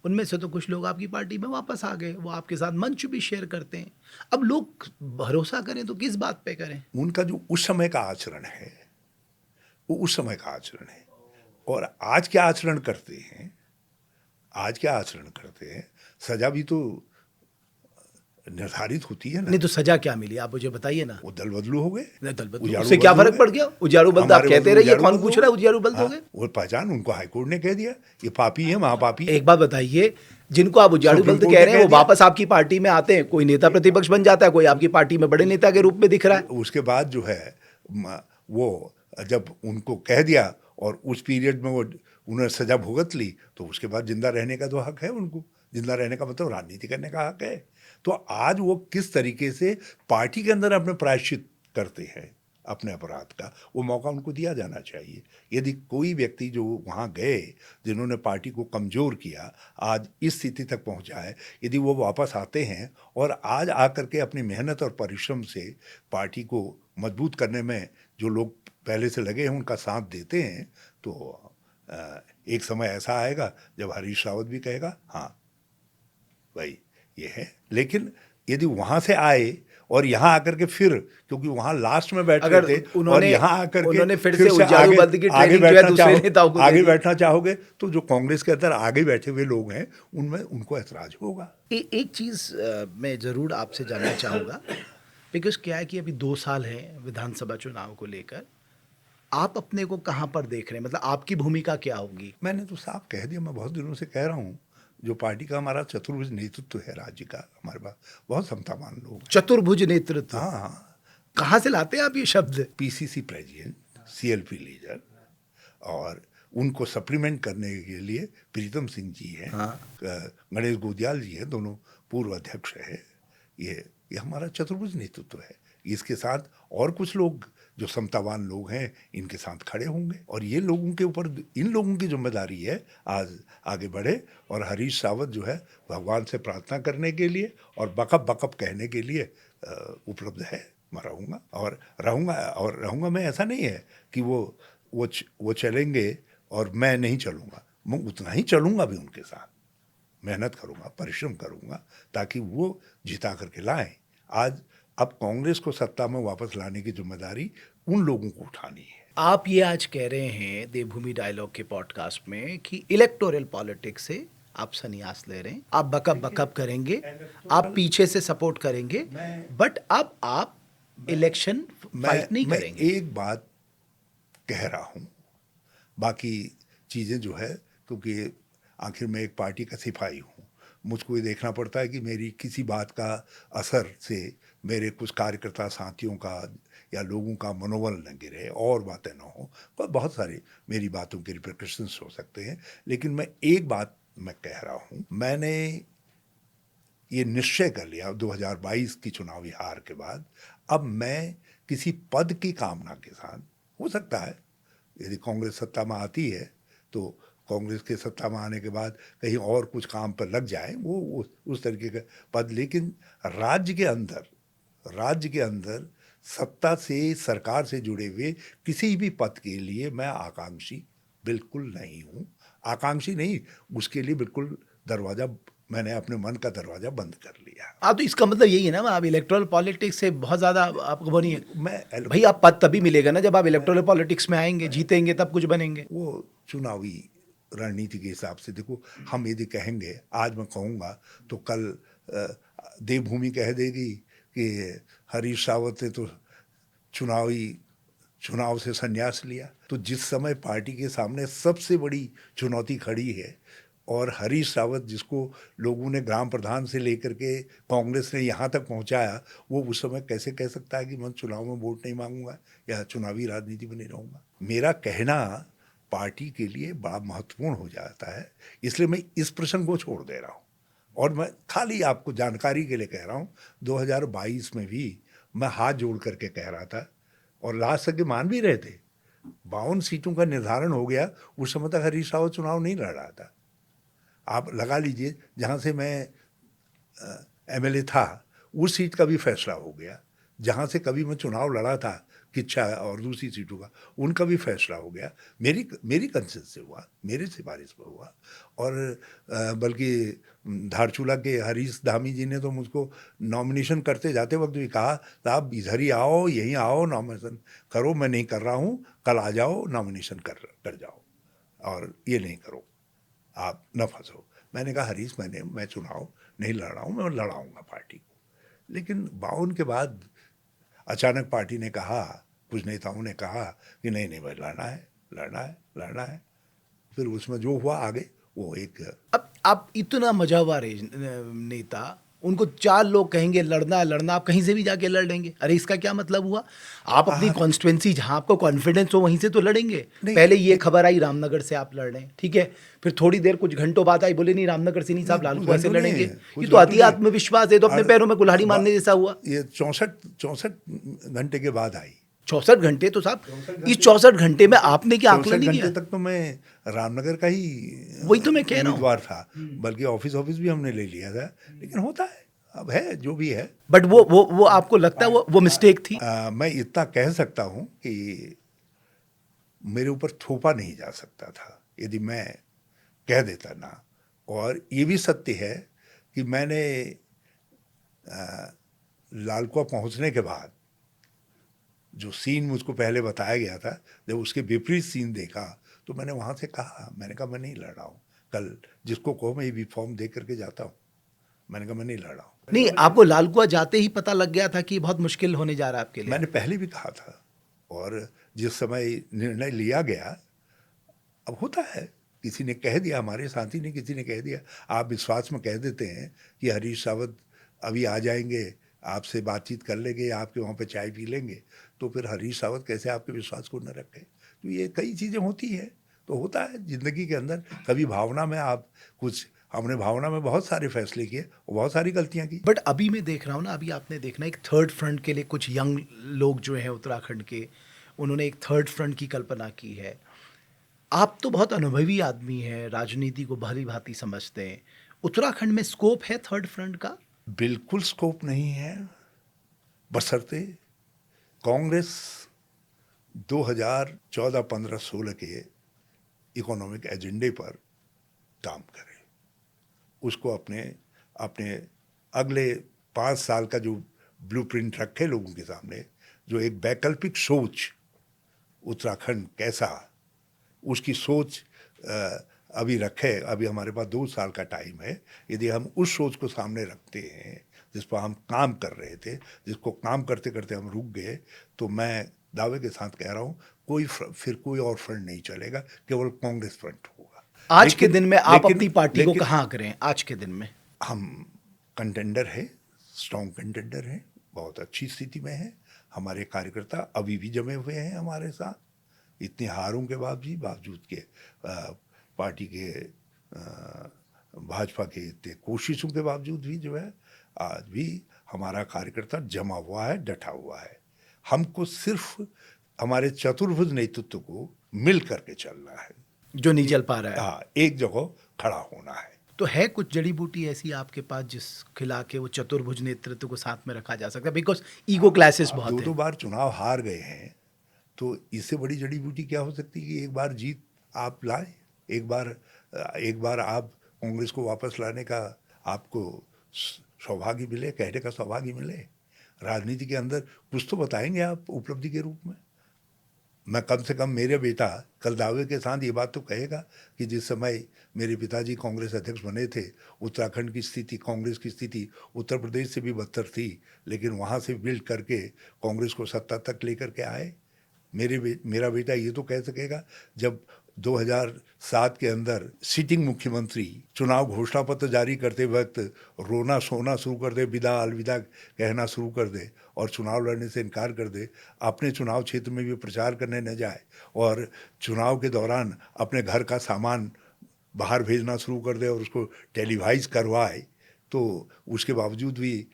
S1: उनमें से तो कुछ लोग आपकी पार्टी में वापस आ गए, वो आपके साथ मंच भी शेयर करते हैं। अब लोग भरोसा करें तो किस बात पे करें?
S2: उनका जो उस समय का आचरण है वो उस समय का आचरण है, और आज क्या आचरण करते हैं, सजा भी तो निर्धारित होती है ना।
S1: नहीं तो सजा क्या मिली, आप मुझे बताइए ना।
S2: वो दल बदलू हो गए।
S1: उससे क्या फर्क पड़ गया? उजाड़ू बल आप कहते रहिए, कौन पूछ रहा है उजाड़ू बल हो गए?
S2: वो पहचान उनको हाईकोर्ट ने कह दिया, ये पापी है, महापापी।
S1: एक बात बताइए, जिनको आप उजाड़ू बल कह रहे हैं वो वापस आपकी पार्टी में आते हैं, कोई नेता प्रतिपक्ष बन जाता है, कोई आपकी पार्टी में बड़े नेता के रूप में दिख रहा है।
S2: उसके बाद जो है वो जब उनको कह दिया और उस पीरियड में वो उन्होंने सजा भुगत ली, तो उसके बाद जिंदा रहने का तो हक है उनको। जिंदा रहने का मतलब राजनीति करने का हक है। तो आज वो किस तरीके से पार्टी के अंदर अपने प्रायश्चित करते हैं अपने अपराध का, वो मौका उनको दिया जाना चाहिए। यदि कोई व्यक्ति जो वहाँ गए, जिन्होंने पार्टी को कमज़ोर किया, आज इस स्थिति तक पहुँचा है, यदि वो वापस आते हैं और आज आकर के अपनी मेहनत और परिश्रम से पार्टी को मजबूत करने में जो लोग पहले से लगे हैं उनका साथ देते हैं, तो एक समय ऐसा आएगा जब हरीश रावत भी कहेगा हाँ भाई ये है। लेकिन यदि वहाँ से आए और यहाँ आकर के फिर, क्योंकि वहाँ लास्ट में बैठ
S1: अगर
S2: थे और
S1: उन्होंने
S2: यहाँ आकर के
S1: उन्होंने फिर से उजालूबंद की
S2: आगे
S1: ट्रेनिंग जो है
S2: बैठना
S1: दूसरे नेताओं को दे
S2: आगे
S1: दी।
S2: बैठना चाहोगे तो जो कांग्रेस के अंदर आगे बैठे हुए लोग हैं उनमें उनको ऐतराज होगा।
S1: एक चीज़ मैं ज़रूर आपसे जानना चाहूँगा, बिकॉज क्या है कि अभी 2 साल हैं विधानसभा चुनाव को लेकर, आप अपने को कहाँ पर देख रहे हैं, मतलब आपकी भूमिका क्या होगी?
S2: मैंने तो साफ कह दिया, मैं बहुत दिनों से कह रहा हूँ, जो पार्टी का हमारा चतुर्भुज नेतृत्व है राज्य का, हमारे पास बहुत क्षमतावान लोग हैं।
S1: चतुर्भुज नेतृत्व,
S2: हाँ हाँ,
S1: कहाँ से लाते हैं आप ये शब्द?
S2: पीसीसी प्रेसिडेंट, सीएलपी लीडर, और उनको सप्लीमेंट करने के लिए प्रीतम सिंह जी हैं,
S1: हाँ।
S2: गणेश गोदियाल जी हैं, दोनों पूर्व अध्यक्ष है। ये हमारा चतुर्भुज नेतृत्व है। इसके साथ और कुछ लोग जो समतावान लोग हैं इनके साथ खड़े होंगे, और ये लोगों के ऊपर, इन लोगों की जिम्मेदारी है आज आगे बढ़े। और हरीश रावत जो है भगवान से प्रार्थना करने के लिए और बकअप बकअप कहने के लिए उपलब्ध है। मैं रहूँगा और रहूँगा मैं, ऐसा नहीं है कि वो चलेंगे और मैं नहीं चलूँगा, मैं उतना ही चलूँगा भी उनके साथ, मेहनत करूँगा, परिश्रम करूँगा ताकि वो जिता करके लाएं। आज अब कांग्रेस को सत्ता में वापस लाने की जिम्मेदारी उन लोगों को उठानी है।
S1: आप ये आज कह रहे हैं देवभूमि डायलॉग के पॉडकास्ट में कि इलेक्टोरल पॉलिटिक्स से आप संन्यास ले रहे हैं, आप बकअप करेंगे, आप पीछे से सपोर्ट करेंगे, बट अब आप इलेक्शन फाइट नहीं
S2: मैं
S1: करेंगे।
S2: एक बात कह रहा हूँ, बाकी चीज़ें जो है, क्योंकि आखिर में एक पार्टी का सिपाही हूँ, मुझको ये देखना पड़ता है कि मेरी किसी बात का असर से मेरे कुछ कार्यकर्ता साथियों का या लोगों का मनोबल न गिरे और बातें न हो। पर बहुत सारी मेरी बातों के रिpercussions हो सकते हैं, लेकिन मैं एक बात मैं कह रहा हूँ, मैंने ये निश्चय कर लिया 2022 की चुनावी हार के बाद, अब मैं किसी पद की कामना के साथ, हो सकता है यदि कांग्रेस सत्ता में आती है तो कांग्रेस के सत्ता में आने के बाद कहीं और कुछ काम पर लग जाए, वो उस तरीके का पद, लेकिन राज्य के अंदर सत्ता से, सरकार से जुड़े हुए किसी भी पद के लिए मैं आकांक्षी बिल्कुल नहीं हूँ। आकांक्षी नहीं, उसके लिए बिल्कुल दरवाज़ा, मैंने अपने मन का दरवाज़ा बंद कर लिया।
S1: आप तो इसका मतलब यही है ना, आप इलेक्टोरल पॉलिटिक्स से बहुत ज़्यादा आपको वो नहीं है। भाई आप पद तभी मिलेगा ना जब आप इलेक्टोरल पॉलिटिक्स में आएंगे, जीतेंगे, तब कुछ बनेंगे।
S2: वो चुनावी रणनीति के हिसाब से देखो, हम यदि कहेंगे, आज मैं कहूँगा तो कल देवभूमि कह देगी कि हरीश रावत ने तो चुनाव से संन्यास लिया। तो जिस समय पार्टी के सामने सबसे बड़ी चुनौती खड़ी है और हरीश रावत जिसको लोगों ने ग्राम प्रधान से लेकर के कांग्रेस ने यहाँ तक पहुँचाया, वो उस समय कैसे कह सकता है कि मैं चुनाव में वोट नहीं मांगूंगा या चुनावी राजनीति में नहीं रहूँगा। मेरा कहना पार्टी के लिए बड़ा महत्वपूर्ण हो जाता है, इसलिए मैं इस प्रश्न को छोड़ दे रहा हूँ। और मैं खाली आपको जानकारी के लिए कह रहा हूँ, 2022 में भी मैं हाथ जोड़ करके कह रहा था और लास्ट तक मान भी रहे थे। 52 सीटों का निर्धारण हो गया, उस समय तक हरीश रावत चुनाव नहीं लड़ रहा था। आप लगा लीजिए, जहाँ से मैं एमएलए था उस सीट का भी फैसला हो गया, जहाँ से कभी मैं चुनाव लड़ा था किच्छा और दूसरी सीटों का, उनका भी फैसला हो गया। मेरी कंसेंस से हुआ, मेरे सिफारिश पर हुआ। और बल्कि धारचूला के हरीश धामी जी ने तो मुझको नॉमिनेशन करते जाते वक्त भी कहा, साहब इधर ही आओ, यहीं आओ, नॉमिनेशन करो, मैं नहीं कर रहा हूँ, कल आ जाओ, नॉमिनेशन कर जाओ, और ये नहीं करो, आप न फंसो। मैंने कहा हरीश, मैं चुनाव नहीं लड़ रहा हूँ, मैं लड़ाऊँगा पार्टी को। लेकिन 52 के बाद अचानक पार्टी ने कहा, कुछ नेताओं ने कहा कि नहीं भाई लड़ना है। फिर उसमें जो हुआ आगे वो एक।
S1: अब आप इतना मजावार नेता, उनको 4 लोग कहेंगे लड़ना, आप कहीं से भी जाके लड़ लेंगे। अरे इसका क्या मतलब हुआ? आप अपनी कॉन्स्टिट्यूंसी जहां आपको कॉन्फिडेंस हो वहीं से तो लड़ेंगे। पहले ये खबर आई रामनगर से आप लड़ रहे हैं, ठीक है, फिर थोड़ी देर कुछ घंटों बाद आई, बोले नहीं रामनगर से नहीं साहब, लालकुआ से लड़ेंगे। ये तो अति आत्मविश्वास है, तो अपने पैरों में कुल्हाड़ी मारने जैसा हुआ।
S2: ये 64 घंटे के बाद आई।
S1: 64 घंटे तो साहब,
S2: 64
S1: इस 64 घंटे में आपने क्या आकलन
S2: 64
S1: नहीं
S2: घंटे
S1: किया?
S2: तक तो मैं रामनगर का ही
S1: वही तो मैं कह रहा हूँ।
S2: उम्मीदवार था, बल्कि ऑफिस ऑफिस भी हमने ले लिया था, लेकिन होता है, अब है जो भी है।
S1: बट वो आपको लगता है वो मिस्टेक थी?
S2: मैं इतना कह सकता हूँ कि मेरे ऊपर थोपा नहीं जा सकता था यदि मैं कह देता ना। और ये भी सत्य है कि मैंने लालकुआ पहुंचने के बाद जो सीन मुझको पहले बताया गया था, जब उसके विपरीत सीन देखा तो मैंने वहां से कहा, मैंने कहा मैं नहीं लड़ रहा हूँ, कल जिसको कहो मैं ये फॉर्म दे करके जाता हूँ, मैंने कहा मैं नहीं लड़ रहा हूँ।
S1: नहीं, आपको लालकुआ जाते ही पता लग गया था कि बहुत मुश्किल होने जा रहा है आपके लिए?
S2: मैंने पहले भी कहा था, और जिस समय निर्णय लिया गया, अब होता है, किसी ने कह दिया, हमारे साथी ने किसी ने कह दिया, आप विश्वास में कह देते हैं कि हरीश रावत अभी आ जाएंगे, आपसे बातचीत कर लेंगे, आपके वहाँ पे चाय पी लेंगे, तो फिर हरीश रावत कैसे आपके विश्वास को न रखे? तो ये कई चीज़ें होती हैं, तो होता है ज़िंदगी के अंदर, कभी भावना में आप कुछ, हमने भावना में बहुत सारे फैसले किए और बहुत सारी गलतियाँ की।
S1: बट अभी मैं देख रहा हूँ ना, अभी आपने देखना एक थर्ड फ्रंट के लिए कुछ यंग लोग जो हैं उत्तराखंड के, उन्होंने एक थर्ड फ्रंट की कल्पना की है। आप तो बहुत अनुभवी आदमी हैं, राजनीति को भली भांति समझते हैं। उत्तराखंड में स्कोप है थर्ड फ्रंट का?
S2: बिल्कुल स्कोप नहीं है, बशर्ते कांग्रेस 2014, 15, 16 के इकोनॉमिक एजेंडे पर काम करे, उसको अपने अपने अगले 5 साल का जो ब्लूप्रिंट रखे लोगों के सामने, जो एक वैकल्पिक सोच उत्तराखंड कैसा, उसकी सोच अभी रखे। अभी हमारे पास 2 साल का टाइम है, यदि हम उस सोच को सामने रखते हैं जिस पर हम काम कर रहे थे, जिसको काम करते करते हम रुक गए, तो मैं दावे के साथ कह रहा हूँ फिर कोई और फ्रंट नहीं चलेगा, केवल कांग्रेस फ्रंट होगा।
S1: आज के दिन में आप अपनी पार्टी को
S2: लेकिन
S1: कहाँ करें आज के दिन में?
S2: हम कंटेंडर है, स्ट्रॉन्ग कंटेंडर है, बहुत अच्छी स्थिति में है। हमारे कार्यकर्ता अभी भी जमे हुए हैं हमारे साथ, इतनी हारों के बावजूद के पार्टी के भाजपा के इतने कोशिशों के बावजूद भी जो है, आज भी हमारा कार्यकर्ता जमा हुआ है, डटा हुआ है। हमको सिर्फ हमारे चतुर्भुज नेतृत्व को मिल करके चलना है,
S1: जो नहीं चल पा रहा है।
S2: हाँ, एक जगह खड़ा होना है।
S1: तो है कुछ जड़ी बूटी ऐसी आपके पास जिस खिला के वो चतुर्भुज नेतृत्व को साथ में रखा जा सकता है? बिकॉज ईगो क्लैशेस बहुत
S2: दो
S1: है।
S2: बार चुनाव हार गए हैं, तो इससे बड़ी जड़ी बूटी क्या हो सकती है कि एक बार जीत आप लाए, एक बार आप कांग्रेस को वापस लाने का आपको सौभाग्य मिले, कहने का सौभाग्य मिले। राजनीति के अंदर कुछ तो बताएंगे आप उपलब्धि के रूप में। मैं कम से कम, मेरे बेटा कल दावे के साथ ये बात तो कहेगा कि जिस समय मेरे पिताजी कांग्रेस अध्यक्ष बने थे, उत्तराखंड की स्थिति, कांग्रेस की स्थिति उत्तर प्रदेश से भी बदतर थी, लेकिन वहाँ से बिल्ड करके कांग्रेस को सत्ता तक लेकर के आए। मेरा बेटा ये तो कह सकेगा, जब 2007 के अंदर सिटिंग मुख्यमंत्री चुनाव घोषणा पत्र जारी करते वक्त रोना सोना शुरू कर दे, विदा अलविदा कहना शुरू कर दे और चुनाव लड़ने से इनकार कर दे, अपने चुनाव क्षेत्र में भी प्रचार करने न जाए और चुनाव के दौरान अपने घर का सामान बाहर भेजना शुरू कर दे और उसको टेलीवाइज करवाए, तो उसके बावजूद भी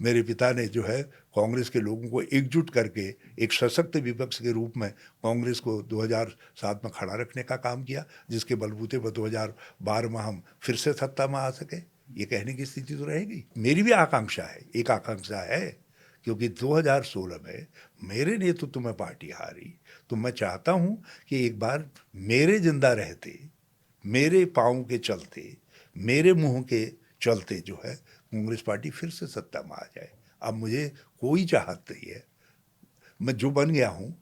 S2: मेरे पिता ने जो है कांग्रेस के लोगों को एकजुट करके एक सशक्त विपक्ष के रूप में कांग्रेस को 2007 में खड़ा रखने का काम किया, जिसके बलबूते पर 2012 में हम फिर से सत्ता में आ सके। ये कहने की स्थिति तो रहेगी। मेरी भी आकांक्षा है, एक आकांक्षा है, क्योंकि 2016 में मेरे नेतृत्व में पार्टी हारी, तो मैं चाहता हूँ कि एक बार मेरे जिंदा रहते, मेरे पाँव के चलते, मेरे मुंह के चलते जो है कांग्रेस पार्टी फिर से सत्ता में आ जाए। अब मुझे कोई चाहत नहीं है, मैं जो बन गया हूँ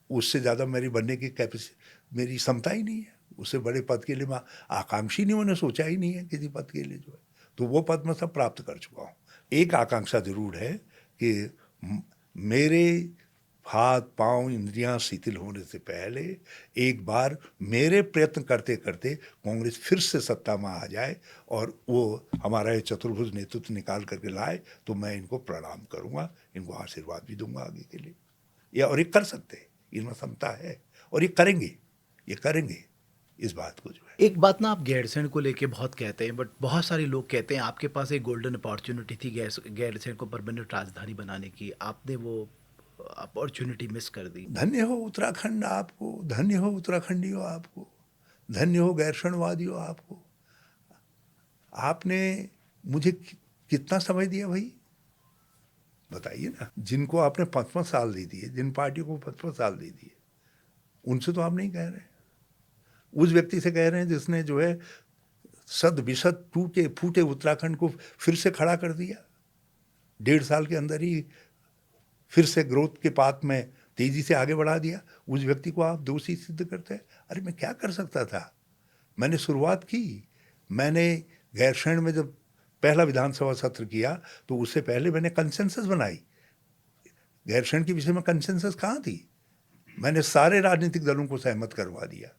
S2: उससे ज़्यादा मेरी बनने की कैपेसिटी, मेरी क्षमता ही नहीं है। उससे बड़े पद के लिए मैं आकांक्षी नहीं, मैंने सोचा ही नहीं है किसी पद के लिए जो है, तो वो पद मैं सब प्राप्त कर चुका हूँ। एक आकांक्षा जरूर है कि मेरे हाथ पांव इंद्रियां शिथिल होने से पहले एक बार मेरे प्रयत्न करते करते कांग्रेस फिर से सत्ता में आ जाए और वो हमारा ये चतुर्भुज नेतृत्व निकाल करके लाए, तो मैं इनको प्रणाम करूंगा, इनको आशीर्वाद भी दूंगा आगे के लिए। ये और ये कर सकते हैं, इनमें क्षमता है और ये करेंगे इस बात को जो है।
S1: एक बात ना, आप गैरसैंण को लेके बहुत कहते हैं, बट बहुत सारे लोग कहते हैं आपके पास एक गोल्डन अपॉर्चुनिटी थी गैरसैंण को परमानेंट राजधानी बनाने की, आपने वो अपॉर्चुनिटी मिस कर दी?
S2: धन्य हो उत्तराखंड आपको, धन्य हो उत्तराखंडियों आपको, धन्य हो गैरक्षणवादियों आपको। आपने मुझे कितना समय दिया भाई, बताइए ना। जिनको आपने 55 साल दे दिए, जिन पार्टियों को 55 साल दे दिए, उनसे तो आप नहीं कह रहे, उस व्यक्ति से कह रहे हैं जिसने जो है सद विसद टूटे फूटे उत्तराखंड को फिर से खड़ा कर दिया। 1.5 साल के अंदर ही फिर से ग्रोथ के पाथ में तेजी से आगे बढ़ा दिया। उस व्यक्ति को आप दोषी सिद्ध करते हैं। अरे मैं क्या कर सकता था, मैंने शुरुआत की। मैंने गैरसैंण में जब पहला विधानसभा सत्र किया तो उससे पहले मैंने कंसेंसस बनाई। गैरसैंण के विषय में कंसेंसस कहाँ थी? मैंने सारे राजनीतिक दलों को सहमत करवा दिया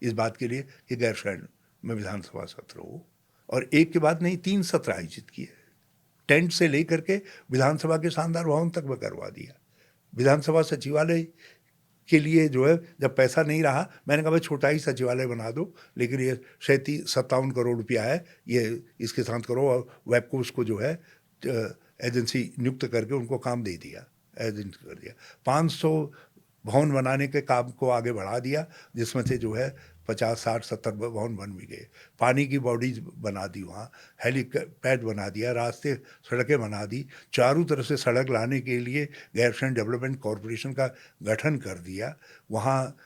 S2: इस बात के लिए कि गैरसैंण में विधानसभा सत्र हो, और एक के बाद नहीं 3 सत्र आयोजित किए। टेंट से लेकर के विधानसभा के शानदार भवन तक में करवा दिया। विधानसभा सचिवालय के लिए जो है जब पैसा नहीं रहा, मैंने कहा भाई छोटा ही सचिवालय बना दो, लेकिन ये 57 करोड़ रुपया है, ये इसके साथ करो, और वेबकोस को जो है एजेंसी नियुक्त करके उनको काम दे दिया, एजेंसी कर दिया। 500 भवन बनाने के काम को आगे बढ़ा दिया, जिसमें से जो है 50, 60, 70 भवन बन भी गए। पानी की बॉडीज बना दी, वहाँ हेलीपैड बना दिया, रास्ते सड़कें बना दी। चारों तरफ से सड़क लाने के लिए गैरसैंण डेवलपमेंट कॉरपोरेशन का गठन कर दिया। वहाँ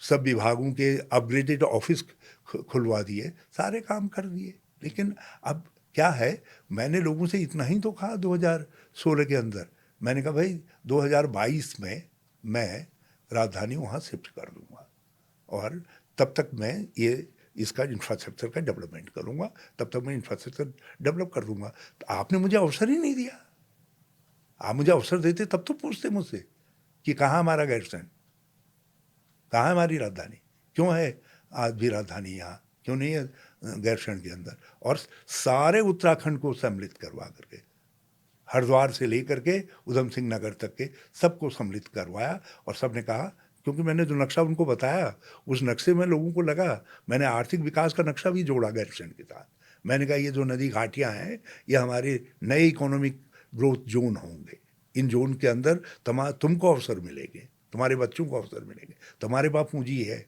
S2: सब विभागों के अपग्रेडेड ऑफिस खुलवा दिए, सारे काम कर दिए। लेकिन अब क्या है, मैंने लोगों से इतना ही तो कहा 2016 के अंदर, मैंने कहा भाई 2022 में मैं राजधानी वहाँ शिफ्ट कर दूंगा, और तब तक मैं ये इसका इंफ्रास्ट्रक्चर का डेवलपमेंट करूंगा, तब तक मैं इंफ्रास्ट्रक्चर डेवलप कर दूंगा। तो आपने मुझे अवसर ही नहीं दिया। आप मुझे अवसर देते तब तो पूछते मुझसे कि कहाँ हमारा गैरसैंण, कहाँ है हमारी राजधानी, क्यों है आज भी राजधानी यहाँ, क्यों नहीं है गैरसैंण के अंदर। और सारे उत्तराखंड को सम्मिलित करवा करके, हरिद्वार से लेकर के उधम सिंह नगर तक के सबको सम्मिलित करवाया, और सबने कहा, क्योंकि मैंने जो नक्शा उनको बताया, उस नक्शे में लोगों को लगा, मैंने आर्थिक विकास का नक्शा भी जोड़ा गैरसैंण के साथ। मैंने कहा ये जो नदी घाटियाँ हैं, ये हमारे नए इकोनॉमिक ग्रोथ जोन होंगे। इन जोन के अंदर तुमको अवसर मिलेंगे, तुम्हारे बच्चों को अवसर मिलेंगे, तुम्हारे पास पूंजी है,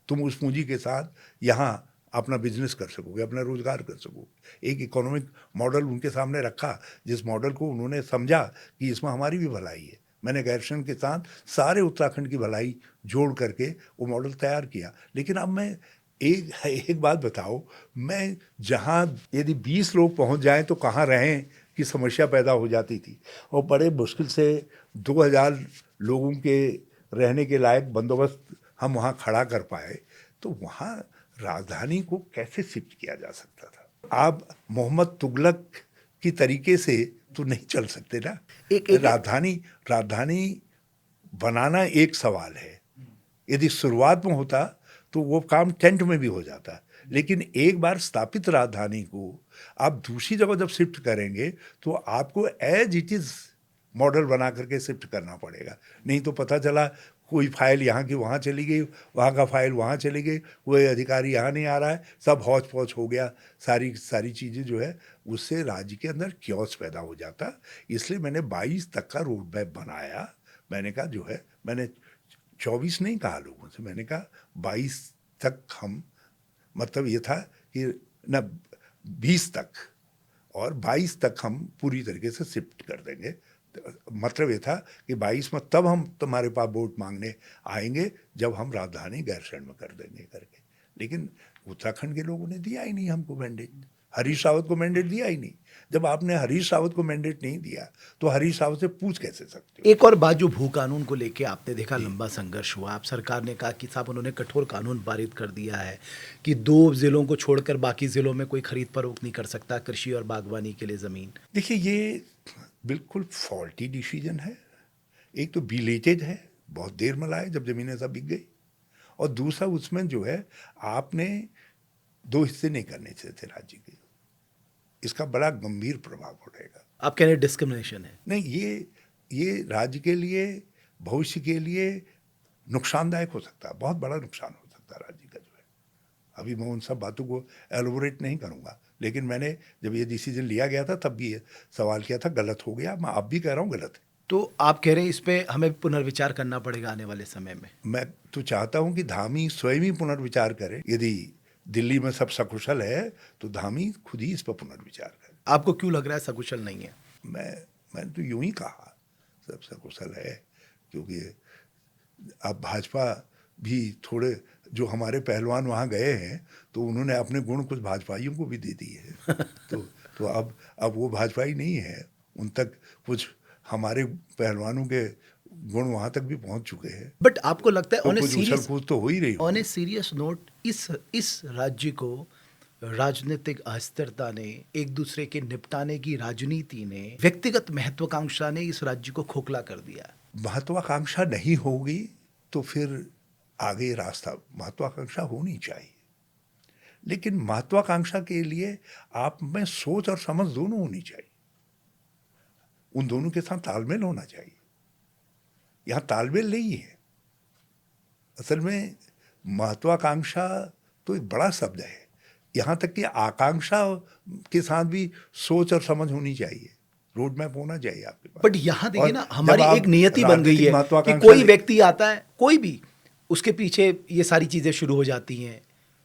S2: तुम उस पूंजी के साथ यहाँ अपना बिजनेस कर सकोगे, अपना रोजगार कर सकोगे। एक इकोनॉमिक मॉडल उनके सामने रखा, जिस मॉडल को उन्होंने समझा कि इसमें हमारी भी भलाई है। मैंने गैरसैंण के साथ सारे उत्तराखंड की भलाई जोड़ करके वो मॉडल तैयार किया। लेकिन अब मैं एक बात बताओ, मैं जहाँ यदि 20 लोग पहुँच जाएं तो कहाँ रहें की समस्या पैदा हो जाती थी, और बड़े मुश्किल से 2000 लोगों के रहने के लायक बंदोबस्त हम वहाँ खड़ा कर पाए। तो वहाँ राजधानी को कैसे शिफ्ट किया जा सकता था? आप मोहम्मद तुगलक की तरीके से तो नहीं चल सकते ना। राजधानी बनाना एक सवाल है, यदि शुरुआत में होता तो वो काम टेंट में भी हो जाता, लेकिन एक बार स्थापित राजधानी को आप दूसरी जगह जब शिफ्ट करेंगे तो आपको एज इट इज मॉडल बना करके शिफ्ट करना पड़ेगा। नहीं तो पता चला कोई फाइल यहाँ की वहाँ चली गई, वहाँ का फाइल वहाँ चली गई, कोई अधिकारी यहाँ नहीं आ रहा है, सब हौच पौच हो गया। सारी चीज़ें जो है उससे राज्य के अंदर क्योस पैदा हो जाता। इसलिए मैंने 22 तक का रोड मैप बनाया। मैंने कहा जो है, मैंने 24 नहीं कहा लोगों से, मैंने कहा 22 तक हम, मतलब ये था कि न 20 तक और 22 तक हम पूरी तरीके से शिफ्ट कर देंगे। मतलब ये था कि 22 में तब हम तुम्हारे पास वोट मांगने आएंगे जब हम राजधानी गैरसैंण में कर देंगे करके। लेकिन उत्तराखंड के लोगों ने दिया ही नहीं हमको मैंडेट, हरीश रावत को मैंडेट दिया ही नहीं। जब आपने हरीश रावत को मैंडेट नहीं दिया तो हरीश रावत से पूछ कैसे सकते हो?
S1: एक और बात, जो भू कानून को लेके आपने देखा लंबा संघर्ष हुआ। आप सरकार ने कहा कि साहब उन्होंने कठोर कानून पारित कर दिया है कि 2 जिलों को छोड़कर बाकी जिलों में कोई खरीद फरोख्त नहीं कर सकता कृषि और बागवानी के लिए ज़मीन।
S2: देखिए, ये बिल्कुल फॉल्टी डिसीजन है। एक तो बिलेटेड है, बहुत देर में लाए जब ज़मीनें सब बिक गई, और दूसरा उसमें जो है आपने 2 हिस्से नहीं करने चाहिए थे राज्य के। इसका बड़ा गंभीर प्रभाव पड़ेगा।
S1: आप कह रहे हैं डिस्क्रिमिनेशन है?
S2: नहीं, ये राज्य के लिए, भविष्य के लिए नुकसानदायक हो सकता है, बहुत बड़ा नुकसान हो सकता है राज्य का जो है। अभी मैं उन सब बातों को एलोबोरेट नहीं करूँगा, लेकिन मैंने जब ये डिसीजन लिया गया था तब भी ये सवाल किया था, गलत हो गया। मैं अब भी कह रहा हूँ गलत है।
S1: तो आप कह रहे हैं इस पे हमें पुनर्विचार करना पड़ेगा आने वाले समय में।
S2: मैं तो चाहता हूं कि धामी स्वयं ही पुनर्विचार करे। यदि दिल्ली में सब सकुशल है तो धामी खुद ही इस पर पुनर्विचार करे।
S1: आपको क्यों लग रहा है सकुशल नहीं है?
S2: मैंने तो यूं ही कहा सब सकुशल है, क्योंकि अब भाजपा भी थोड़े, जो हमारे पहलवान वहाँ गए हैं तो उन्होंने अपने गुण कुछ भाजपाइयों को भी दे दिए हैं। तो अब वो भाजपाई नहीं है, उन तक कुछ हमारे पहलवानों के गुण वहाँ तक भी पहुँच चुके हैं।
S1: बट आपको लगता है
S2: तो
S1: ऑन ए
S2: कुछ उछल
S1: सीरियस
S2: कूद तो हो ही रही
S1: ऑन ए
S2: होगी।
S1: सीरियस नोट इस राज्य को राजनीतिक अस्थिरता ने, एक दूसरे के निपटाने की राजनीति ने, व्यक्तिगत महत्वाकांक्षा ने इस राज्य को खोखला कर दिया।
S2: महत्वाकांक्षा नहीं होगी तो फिर आगे रास्ता, महत्वाकांक्षा होनी चाहिए, लेकिन महत्वाकांक्षा के लिए आप में सोच और समझ दोनों होनी चाहिए। उन दोनों के साथ तालमेल होना चाहिए। यहाँ तालमेल नहीं है। असल में महत्वाकांक्षा तो एक बड़ा शब्द है, यहाँ तक कि आकांक्षा के साथ भी सोच और समझ होनी चाहिए, रोड मैप होना चाहिए आपके पास।
S1: बट यहाँ देखिए
S2: और
S1: ना, हमारी
S2: जब आप
S1: एक नियति बन गई
S2: राजनीतिक
S1: है कि
S2: महत्वाकांक्षा
S1: कोई व्यक्ति आता है, कोई भी, उसके पीछे ये सारी चीजें शुरू हो जाती हैं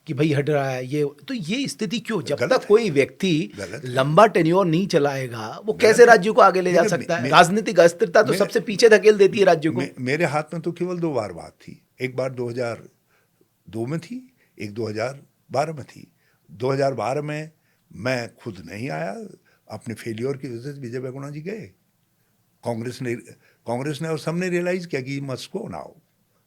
S1: कि भाई हट रहा है ये। तो ये स्थिति क्यों? जब
S2: गलत
S1: तक
S2: है।
S1: कोई व्यक्ति
S2: गलत है।
S1: लंबा टेन्योर नहीं चलाएगा वो
S2: गलत
S1: कैसे
S2: है।
S1: राज्य को आगे ले जा
S2: देखिए,
S1: सकता है?
S2: मे-
S1: राजनीतिक अस्थिरता तो
S2: मे-
S1: सबसे पीछे धकेल देती है राज्य को।
S2: मेरे हाथ में तो केवल 2 बार बात थी। एक बार 2002 में थी, एक 2012 में थी। 2012 में मैं खुद नहीं आया, अपने फेलियर की वजह से विजय बहुगुणा जी गए। कांग्रेस ने और सबने रियलाइज किया कि मस्ट गो नाउ,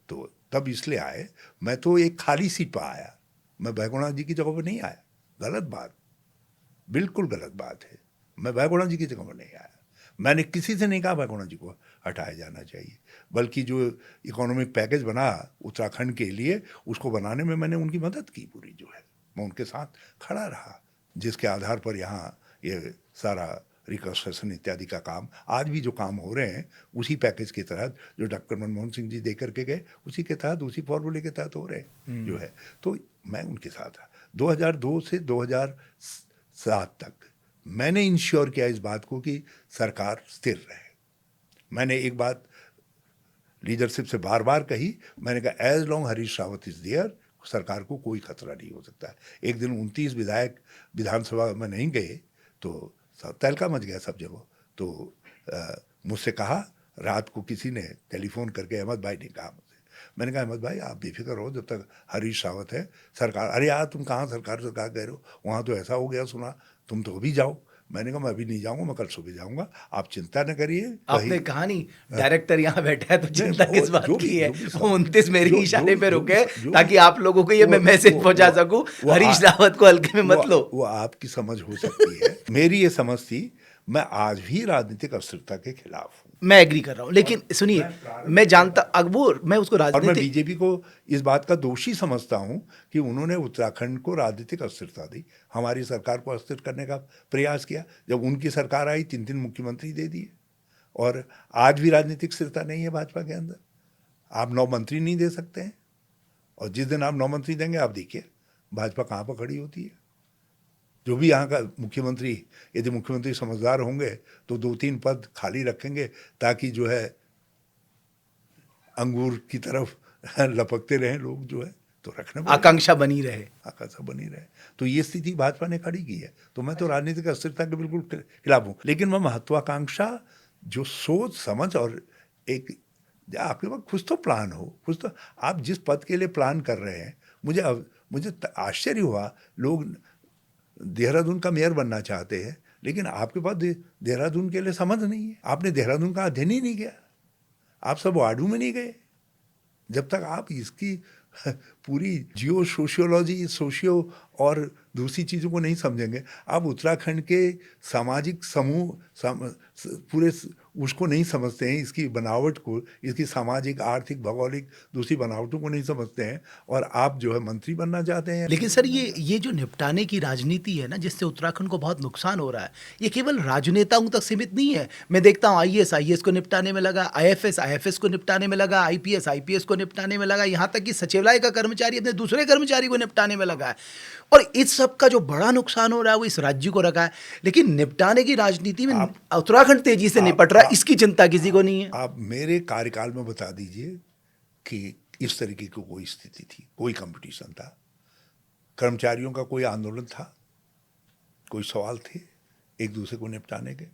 S2: तो तब इसलिए आए। मैं तो एक खाली सीट पर आया, मैं बहुगुणा जी की जगह पर नहीं आया। गलत बात, बिल्कुल गलत बात है। मैं बहुगुणा जी की जगह पर नहीं आया। मैंने किसी से नहीं कहा बहुगुणा जी को हटाया जाना चाहिए, बल्कि जो इकोनॉमिक पैकेज बना उत्तराखंड के लिए, उसको बनाने में मैंने उनकी मदद की पूरी, जो है मैं उनके साथ खड़ा रहा, जिसके आधार पर यहाँ ये सारा रिकंस्ट्रक्शन इत्यादि का काम, आज भी जो काम हो रहे हैं उसी पैकेज के तहत, जो डॉक्टर मनमोहन सिंह जी दे करके गए, उसी के तहत, उसी फॉर्मूले के तहत हो रहे हैं, जो है। तो मैं उनके साथ था। 2002 से 2007 तक मैंने इंश्योर किया इस बात को कि सरकार स्थिर रहे। मैंने एक बात लीडरशिप से बार बार कही, मैंने कहा as long Harish Rawat is there, सरकार को कोई खतरा नहीं हो सकता है। एक दिन 29 विधायक विधानसभा में नहीं गए तो तहलका मच गया सब जगह। तो मुझसे कहा, रात को किसी ने टेलीफोन करके, अहमद भाई ने कहा मुझसे, मैंने कहा अहमद भाई आप बेफिक्र हो, जब तक हरीश रावत है सरकार। अरे यार तुम कहाँ सरकार कह रहे हो, वहाँ तो ऐसा हो गया सुना, तुम तो अभी जाओ। मैंने कहा मैं अभी नहीं जाऊँगा, मैं कल सुबह जाऊँगा, आप चिंता न करिए।
S1: आपने कहा नहीं डायरेक्टर यहाँ बैठा है तो चिंता
S2: नहीं,
S1: किस बात
S2: जो
S1: की
S2: भी-
S1: है?
S2: जो भी सब-
S1: 29 मेरे
S2: जो-
S1: इशारे
S2: जो-
S1: पे
S2: जो-
S1: रुके
S2: जो-
S1: ताकि आप लोगों को ये मैं मैसेज पहुंचा सकूं, हरीश रावत को हल्के में मत लो।
S2: वो आपकी समझ हो सकती है। मेरी ये समझ थी, मैं आज भी राजनीतिक अस्थिरता के खिलाफ हूँ।
S1: मैं एग्री कर रहा हूँ, लेकिन सुनिए, मैं जानता अकबर, मैं उसको
S2: और मैं
S1: राजनीतिक
S2: बीजेपी को इस बात का दोषी समझता हूं कि उन्होंने उत्तराखंड को राजनीतिक अस्थिरता दी, हमारी सरकार को अस्थिर करने का प्रयास किया। जब उनकी सरकार आई 3 मुख्यमंत्री दे दिए, और आज भी राजनीतिक स्थिरता नहीं है भाजपा के अंदर। आप 9 मंत्री नहीं दे सकते हैं, और जिस दिन आप 9 मंत्री देंगे, आप देखिए भाजपा कहाँ पर खड़ी होती है। जो भी यहाँ का मुख्यमंत्री, यदि मुख्यमंत्री समझदार होंगे तो 2-3 पद खाली रखेंगे, ताकि जो है अंगूर की तरफ लपकते रहें लोग, जो है तो रखना पड़ेगा।
S1: आकांक्षा बनी रहे।
S2: आकांक्षा बनी रहे। तो ये स्थिति भाजपा ने खड़ी की है। तो मैं तो राजनीतिक अस्थिरता के बिल्कुल खिलाफ हूँ, लेकिन मैं महत्वाकांक्षा, जो सोच समझ, और एक आपके पास कुछ तो प्लान हो, कुछ तो, आप जिस पद के लिए प्लान कर रहे हैं, मुझे आश्चर्य हुआ, लोग देहरादून का मेयर बनना चाहते हैं, लेकिन आपके पास देहरादून के लिए समझ नहीं है। आपने देहरादून का अध्ययन ही नहीं किया, आप सब वार्डू में नहीं गए। जब तक आप इसकी पूरी जियो सोशियो और दूसरी चीज़ों को नहीं समझेंगे, आप उत्तराखंड के सामाजिक समूह पूरे उसको नहीं समझते हैं, इसकी बनावट को, इसकी सामाजिक, आर्थिक, भौगोलिक दूसरी बनावटों को नहीं समझते हैं, और आप जो है मंत्री बनना चाहते हैं।
S1: लेकिन सर, ये जो निपटाने की राजनीति है ना, जिससे उत्तराखंड को बहुत नुकसान हो रहा है, ये केवल राजनेताओं तक सीमित नहीं है। मैं देखता हूँ आईएएस को निपटाने में लगा, आईएफएस को निपटाने में लगा, आईपीएस को निपटाने में लगा, यहाँ तक कि सचिवालय सप्लाई का कर्मचारी अपने दूसरे कर्मचारी को निपटाने में लगा है, और इस सब का जो बड़ा नुकसान हो रहा है वो इस राज्य को रखा है, लेकिन निपटाने की राजनीति में उत्तराखंड तेजी से निपट रहा है, इसकी चिंता किसी को नहीं है।
S2: आप मेरे कार्यकाल में बता दीजिए कि इस तरीके की कोई स्थिति थी, कोई कंपटीशन था, कर्मचारियों का कोई आंदोलन था, कोई सवाल थे एक दूसरे को निपटाने के,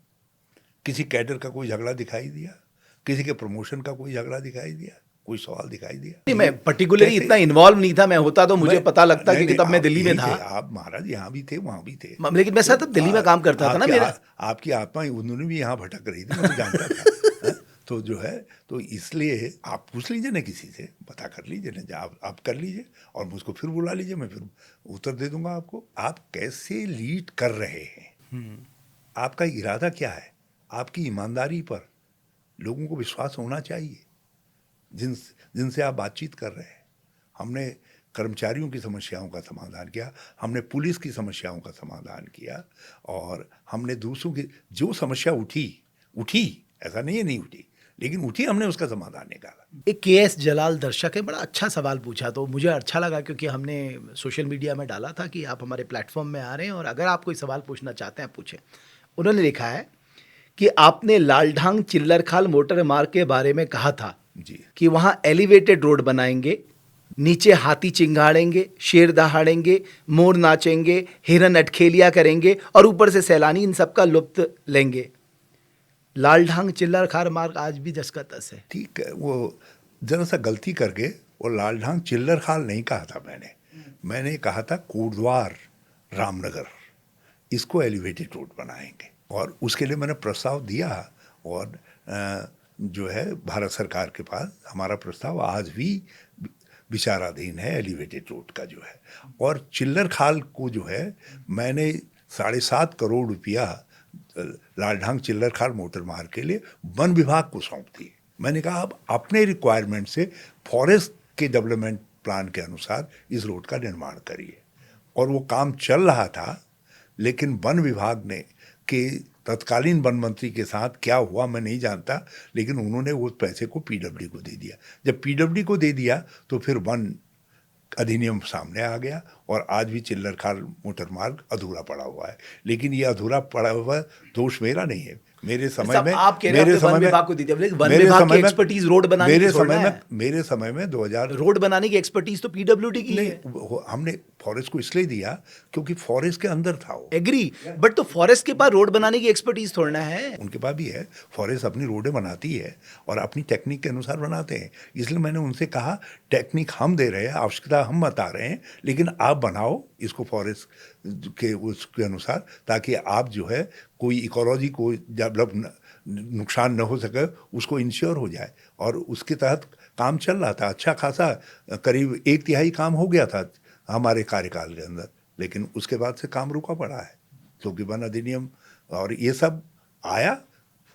S2: किसी कैडर का कोई झगड़ा दिखाई दिया, किसी के प्रमोशन का कोई झगड़ा दिखाई दिया, कोई सवाल दिखाई दिया?
S1: नहीं, मैं पर्टिकुलरली इतना इन्वॉल्व नहीं था, मैं होता तो मुझे पता लगता कि तब मैं दिल्ली में था।
S2: आप महाराज यहाँ भी थे, वहाँ भी थे,
S1: लेकिन मैं सर दिल्ली में काम करता था ना। मेरा
S2: आपकी आत्मा उन्होंने भी यहाँ भटक रही थी, मैं तो जानता था। तो जो है, तो इसलिए आप पूछ लीजिए ना, किसी से पता कर लीजिए ना, आप कर लीजिए और मुझको फिर बुला लीजिए, मैं फिर उत्तर दे दूंगा आपको। आप कैसे लीड कर रहे हैं, आपका इरादा क्या है, आपकी ईमानदारी पर लोगों को विश्वास होना चाहिए जिनसे आप बातचीत कर रहे हैं। हमने कर्मचारियों की समस्याओं का समाधान किया, हमने पुलिस की समस्याओं का समाधान किया, और हमने दूसरों की जो समस्या उठी, ऐसा नहीं उठी, लेकिन उठी, हमने उसका समाधान निकाला।
S1: एक के.एस. जलाल दर्शक है, बड़ा अच्छा सवाल पूछा, तो मुझे अच्छा लगा क्योंकि हमने सोशल मीडिया में डाला था कि आप हमारे प्लेटफॉर्म में आ रहे हैं और अगर आप कोई सवाल पूछना चाहते हैं पूछें। उन्होंने लिखा है कि आपने लालढांग चिल्लरखाल मोटर मार्ग के बारे में कहा था
S2: जी
S1: कि वहाँ एलिवेटेड रोड बनाएंगे, नीचे हाथी चिंगाड़ेंगे, शेर दहाड़ेंगे, मोर नाचेंगे, हिरन अटखेलिया करेंगे और ऊपर से सैलानी इन सब का लुत्फ लेंगे। लालढांग चिल्लरखाल मार्ग आज भी 10 का 10 है।
S2: ठीक है, वो जरा सा गलती करके वो लालढांग चिल्लरखाल नहीं कहा था मैंने कहा था कोटद्वार रामनगर, इसको एलिवेटेड रोड बनाएंगे, और उसके लिए मैंने प्रस्ताव दिया, और जो है भारत सरकार के पास हमारा प्रस्ताव आज भी विचाराधीन है एलिवेटेड रोड का जो है। और चिल्लरखाल को जो है मैंने 7.5 करोड़ रुपया लालढांग चिल्लरखाल मोटर मार्ग के लिए वन विभाग को सौंप दिए। मैंने कहा आप अपने रिक्वायरमेंट से फॉरेस्ट के डेवलपमेंट प्लान के अनुसार इस रोड का निर्माण करिए, और वो काम चल रहा था, लेकिन वन विभाग ने के तत्कालीन वन मंत्री के साथ क्या हुआ मैं नहीं जानता, लेकिन उन्होंने उस पैसे को पीडब्ल्यू को दे दिया। जब पीडब्ल्यू को दे दिया तो फिर वन अधिनियम सामने आ गया, और आज भी चिल्लरखाल मोटर मार्ग अधूरा पड़ा हुआ है। लेकिन ये अधूरा पड़ा हुआ दोष मेरा नहीं है, मेरे समय में
S1: आप कह रहे हैं वन विभाग को दी थी, वन विभाग की एक्सपर्टीज रोड बनाने की
S2: मेरे समय में 2000
S1: रोड बनाने की एक्सपर्टीज तो पीडब्ल्यूडी की है।
S2: हमने फॉरेस्ट को इसलिए दिया क्योंकि फॉरेस्ट के अंदर था वो।
S1: एग्री, बट तो फॉरेस्ट के पास रोड बनाने की एक्सपर्टीज थोड़ा है।
S2: उनके पास भी है, फॉरेस्ट अपनी रोडें बनाती है और अपनी टेक्निक के अनुसार बनाते हैं। इसलिए मैंने उनसे कहा टेक्निक हम दे रहे हैं, आवश्यकता हम बता रहे हैं, लेकिन आप बनाओ इसको फॉरेस्ट के उसके अनुसार, ताकि आप जो है कोई इकोलॉजी को डेवलप नुकसान न हो सके, उसको इंश्योर हो जाए। और उसके तहत काम चल रहा था, अच्छा खासा करीब 1/3 काम हो गया था हमारे कार्यकाल के अंदर, लेकिन उसके बाद से काम रुका पड़ा है क्योंकि वन अधिनियम और ये सब आया।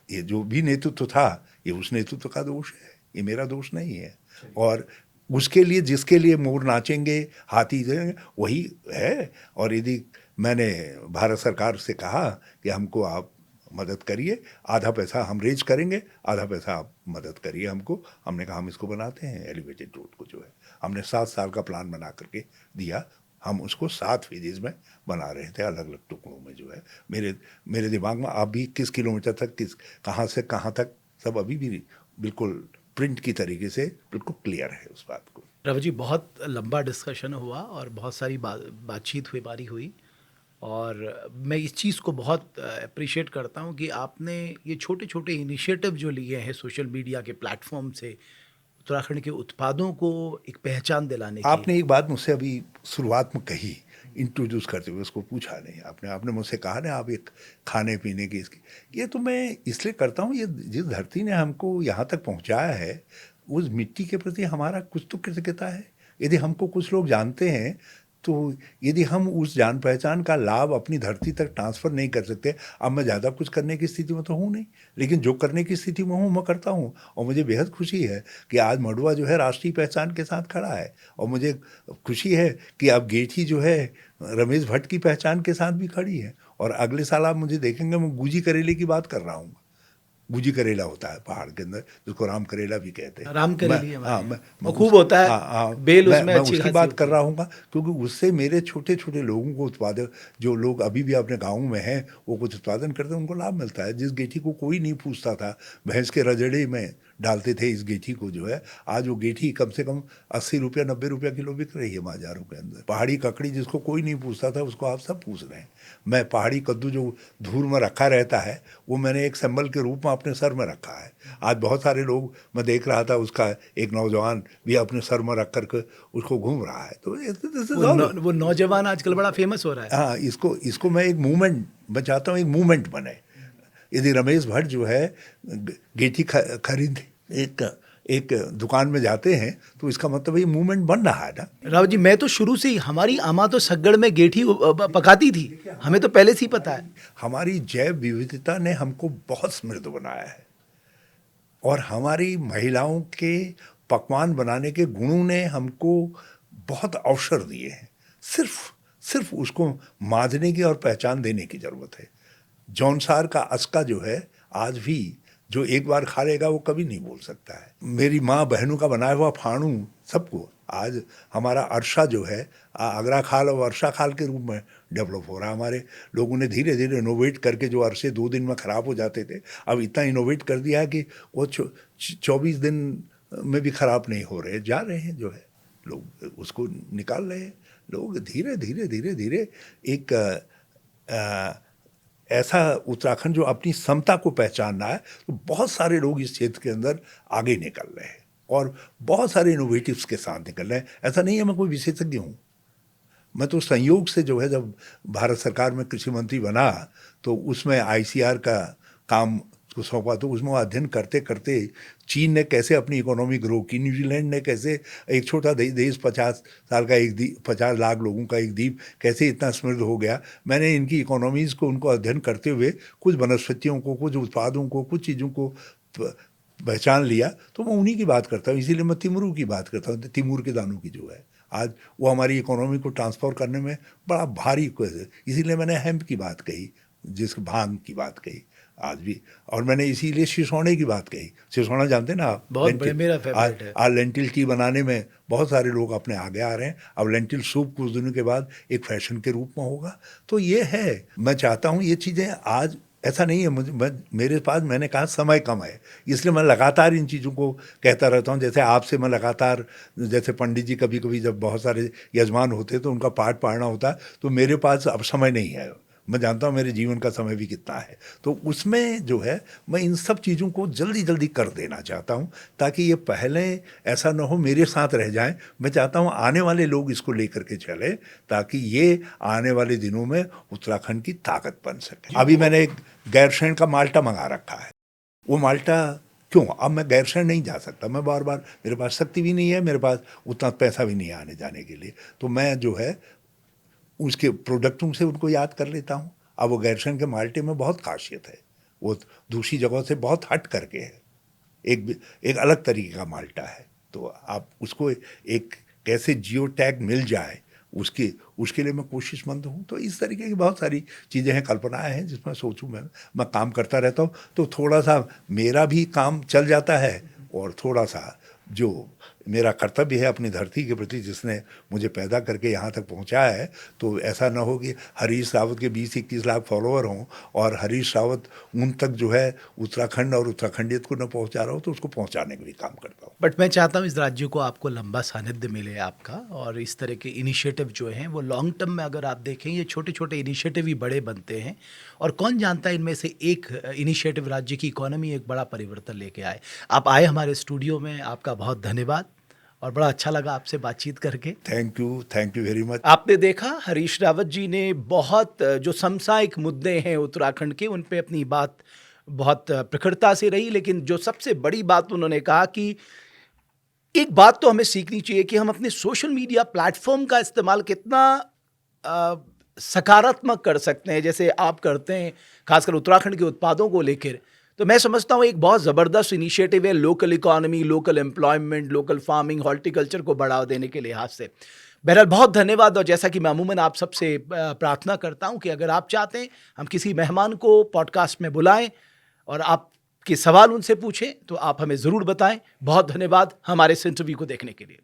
S2: ये जो भी नेतृत्व था ये उस नेतृत्व का दोष है, ये मेरा दोष नहीं है। और उसके लिए जिसके लिए मोर नाचेंगे, हाथी देंगे, वही है। और यदि मैंने भारत सरकार से कहा कि हमको आप मदद करिए, आधा पैसा हम रेज करेंगे, आधा पैसा आप मदद करिए हमको। हमने कहा हम इसको बनाते हैं एलिवेटेड रोड को जो है, हमने 7 साल का प्लान बना करके दिया। हम उसको 7 फेजेज में बना रहे थे, अलग अलग टुकड़ों में जो है। मेरे दिमाग में आप भी किस किलोमीटर तक, कहाँ से कहाँ तक, सब अभी भी बिल्कुल प्रिंट की तरीके से बिल्कुल क्लियर है उस बात को।
S1: रवि जी, बहुत लंबा डिस्कशन हुआ और बहुत सारी बातचीत बारी हुई, और मैं इस चीज़ को बहुत अप्रिशिएट करता हूँ कि आपने ये छोटे छोटे इनिशिएटिव जो लिए हैं सोशल मीडिया के प्लेटफॉर्म से उत्तराखंड के उत्पादों को एक पहचान दिलाने की।
S2: आपने एक बात मुझसे अभी शुरुआत में कही, इंट्रोड्यूस करते हुए, उसको पूछा नहीं आपने मुझसे कहा ना आप एक खाने पीने की इसकी, ये तो मैं इसलिए करता हूँ, ये जिस धरती ने हमको यहाँ तक पहुँचाया है उस मिट्टी के प्रति हमारा कुछ तो कृतज्ञता है। यदि हमको कुछ लोग जानते हैं, तो यदि हम उस जान पहचान का लाभ अपनी धरती तक ट्रांसफ़र नहीं कर सकते, अब मैं ज़्यादा कुछ करने की स्थिति में तो हूँ नहीं, लेकिन जो करने की स्थिति में हूँ मैं करता हूँ। और मुझे बेहद खुशी है कि आज मड़ुआ जो है राष्ट्रीय पहचान के साथ खड़ा है, और मुझे खुशी है कि अब गेठी जो है रमेश भट्ट की पहचान के साथ भी खड़ी है। और अगले साल आप मुझे देखेंगे मैं गुजी करेले की बात कर रहा हूँ, गुजी करेला होता है पहाड़ के अंदर, जिसको राम करेला भी कहते हैं।
S1: राम करेली
S2: मैं-
S1: हमारे
S2: हाँ,
S1: यहाँ।
S2: मैं
S1: वो खूब होता है, बेल उसमें
S2: मैं
S1: अच्छी
S2: उसकी
S1: खासी
S2: बात
S1: होती
S2: कर
S1: है।
S2: रहा हूँ, क्योंकि उससे मेरे छोटे छोटे लोगों को उत्पादन, जो लोग अभी भी अपने गाँव में हैं वो कुछ उत्पादन करते हैं, उनको लाभ मिलता है। जिस गेठी को कोई नहीं पूछता था, भैंस के रजड़े में डालते थे इस गेठी को, जो है आज वो गेठी कम से कम 80 रुपया 90 रुपया किलो बिक रही है बाजारों के अंदर। पहाड़ी ककड़ी जिसको कोई नहीं पूछता था, उसको आप सब पूछ रहे हैं। मैं पहाड़ी कद्दू जो धूल में रखा रहता है, वो मैंने एक सिंबल के रूप में अपने सर में रखा है। आज बहुत सारे लोग, मैं देख रहा था उसका एक नौजवान भी अपने सर में रख करके उसको घूम रहा है। तो this is all।
S1: वो नौजवान आजकल बड़ा फेमस हो रहा है।
S2: हाँ, इसको मैं एक मूवमेंट, मैं चाहता हूँ एक मूवमेंट बने। यदि रमेश भट्ट जो है गेठी खरीद एक दुकान में जाते हैं, तो इसका मतलब ये मूवमेंट बन रहा है ना।
S1: राव जी, मैं तो शुरू से ही, हमारी अम्मा तो सग्गड़ में गेठी पकाती थी, हमें तो पहले से ही पता है।
S2: हमारी जैव विविधता ने हमको बहुत समृद्ध बनाया है, और हमारी महिलाओं के पकवान बनाने के गुणों ने हमको बहुत अवसर दिए हैं। सिर्फ उसको मांझने की और पहचान देने की ज़रूरत है। जौनसार का अस्का जो है, आज भी जो एक बार खा लेगा वो कभी नहीं बोल सकता है। मेरी माँ बहनों का बनाया हुआ फाणू सबको, आज हमारा अरसा जो है आगरा खाल और अरसा खाल के रूप में डेवलप हो रहा है। हमारे लोगों ने धीरे धीरे इनोवेट करके, जो अरसे 2 दिन में ख़राब हो जाते थे, अब इतना इनोवेट कर दिया है कि वो 24 दिन में भी ख़राब नहीं हो रहे, जा रहे हैं, जो है लोग उसको निकाल रहे हैं। लोग धीरे धीरे एक ऐसा उत्तराखंड जो अपनी समता को पहचान रहा है, तो बहुत सारे लोग इस क्षेत्र के अंदर आगे निकल रहे हैं और बहुत सारे इनोवेटिव्स के साथ निकल रहे हैं। ऐसा नहीं है मैं कोई विशेषज्ञ हूँ, मैं तो संयोग से जो है, जब भारत सरकार में कृषि मंत्री बना, तो उसमें ICR का काम को सौंपा, तो उसमें अध्ययन करते करते चीन ने कैसे अपनी इकोनॉमी ग्रो की, न्यूजीलैंड ने कैसे, एक छोटा देश 50 साल का 50 लाख लोगों का एक द्वीप कैसे इतना समृद्ध हो गया। मैंने इनकी इकोनॉमीज़ को, उनको अध्ययन करते हुए कुछ वनस्पतियों को, कुछ उत्पादों को, कुछ चीज़ों को पहचान लिया, तो मैं उन्हीं की बात करता हूँ। इसीलिए मैं तिमुरू की बात करता हूँ, तिमूर के दानों की, जो है आज वो हमारी इकोनॉमी को ट्रांसफर करने में बड़ा भारी, इसीलिए मैंने हेम्प की बात कही, जिस भांग की बात कही आज भी, और मैंने इसीलिए सिसोने की बात कही। सिसोना जानते ना आप?
S1: बहुत बड़े, मेरा फेवरेट है।
S2: आज लेंटिल टी बनाने में बहुत सारे लोग अपने आगे आ रहे हैं। अब लेंटिल सूप कुछ दिनों के बाद एक फैशन के रूप में होगा। तो ये है, मैं चाहता हूँ ये चीज़ें, आज ऐसा नहीं है मेरे पास, मैंने कहा समय कम है, इसलिए मैं लगातार इन चीज़ों को कहता रहता हूँ। जैसे आपसे मैं लगातार, जैसे पंडित जी कभी कभी जब बहुत सारे यजमान होते तो उनका पाठ पढ़ना होता, तो मेरे पास अब समय नहीं है। मैं जानता हूँ मेरे जीवन का समय भी कितना है, तो उसमें जो है मैं इन सब चीज़ों को जल्दी कर देना चाहता हूँ, ताकि ये पहले ऐसा ना हो मेरे साथ रह जाएं। मैं चाहता हूँ आने वाले लोग इसको लेकर के चले, ताकि ये आने वाले दिनों में उत्तराखंड की ताकत बन सके। अभी मैंने एक गैरसैंण का माल्टा मंगा रखा है। वो माल्टा क्यों, अब मैं गैरसैंण नहीं जा सकता, मैं बार बार, मेरे पास शक्ति भी नहीं है, मेरे पास उतना पैसा भी नहीं है आने जाने के लिए, तो मैं जो है उसके प्रोडक्टों से उनको याद कर लेता हूँ। अब वो गैरसैंण के माल्टे में बहुत खासियत है, वो दूसरी जगहों से बहुत हट करके है, एक अलग तरीके का माल्टा है। तो आप उसको एक कैसे जियो टैग मिल जाए, उसके लिए मैं कोशिशमंद हूँ। तो इस तरीके की बहुत सारी चीज़ें हैं, कल्पनाएं हैं, जिसमें सोचूं मैं काम करता रहता हूँ। तो थोड़ा सा मेरा भी काम चल जाता है, और थोड़ा सा जो मेरा कर्तव्य है अपनी धरती के प्रति, जिसने मुझे पैदा करके यहाँ तक पहुँचाया है, तो ऐसा ना हो कि हरीश रावत के 20-21 लाख फॉलोअर हों और हरीश रावत उन तक जो है उत्तराखंड और उत्तराखंडियत को न पहुँचा रहा हो, तो उसको पहुँचाने के लिए काम करता हूँ।
S1: बट मैं चाहता हूँ इस राज्य को आपको लंबा सानिध्य मिले आपका, और इस तरह के इनिशिएटिव जो हैं वो लॉन्ग टर्म में, अगर आप देखें, ये छोटे छोटे इनिशिएटिव ही बड़े बनते हैं, और कौन जानता है इनमें से एक इनिशिएटिव राज्य की इकोनॉमी एक बड़ा परिवर्तन लेके आए। आप आए हमारे स्टूडियो में, आपका बहुत धन्यवाद, और बड़ा अच्छा लगा आपसे बातचीत करके।
S2: Thank you very much.
S1: आपने देखा, हरीश रावत जी ने बहुत जो समसामयिक मुद्दे हैं उत्तराखंड के, उन पे अपनी बात बहुत प्रखरता से रही, लेकिन जो सबसे बड़ी बात उन्होंने कहा कि एक बात तो हमें सीखनी चाहिए कि हम अपने सोशल मीडिया प्लेटफॉर्म का इस्तेमाल कितना सकारात्मक कर सकते हैं, जैसे आप करते हैं, खासकर उत्तराखंड के उत्पादों को लेकर। तो मैं समझता हूँ एक बहुत ज़बरदस्त इनिशिएटिव है local economy, local employment, local farming, horticulture को बढ़ावा देने के लिहाज से। बहरहाल बहुत धन्यवाद, और जैसा कि मैं अमूमन आप सबसे प्रार्थना करता हूँ कि अगर आप चाहते हैं हम किसी मेहमान को पॉडकास्ट में बुलाएं और आप के सवाल उनसे पूछें तो आप हमें ज़रूर बताएं। बहुत धन्यवाद हमारे इस इंटरव्यू को देखने के लिए।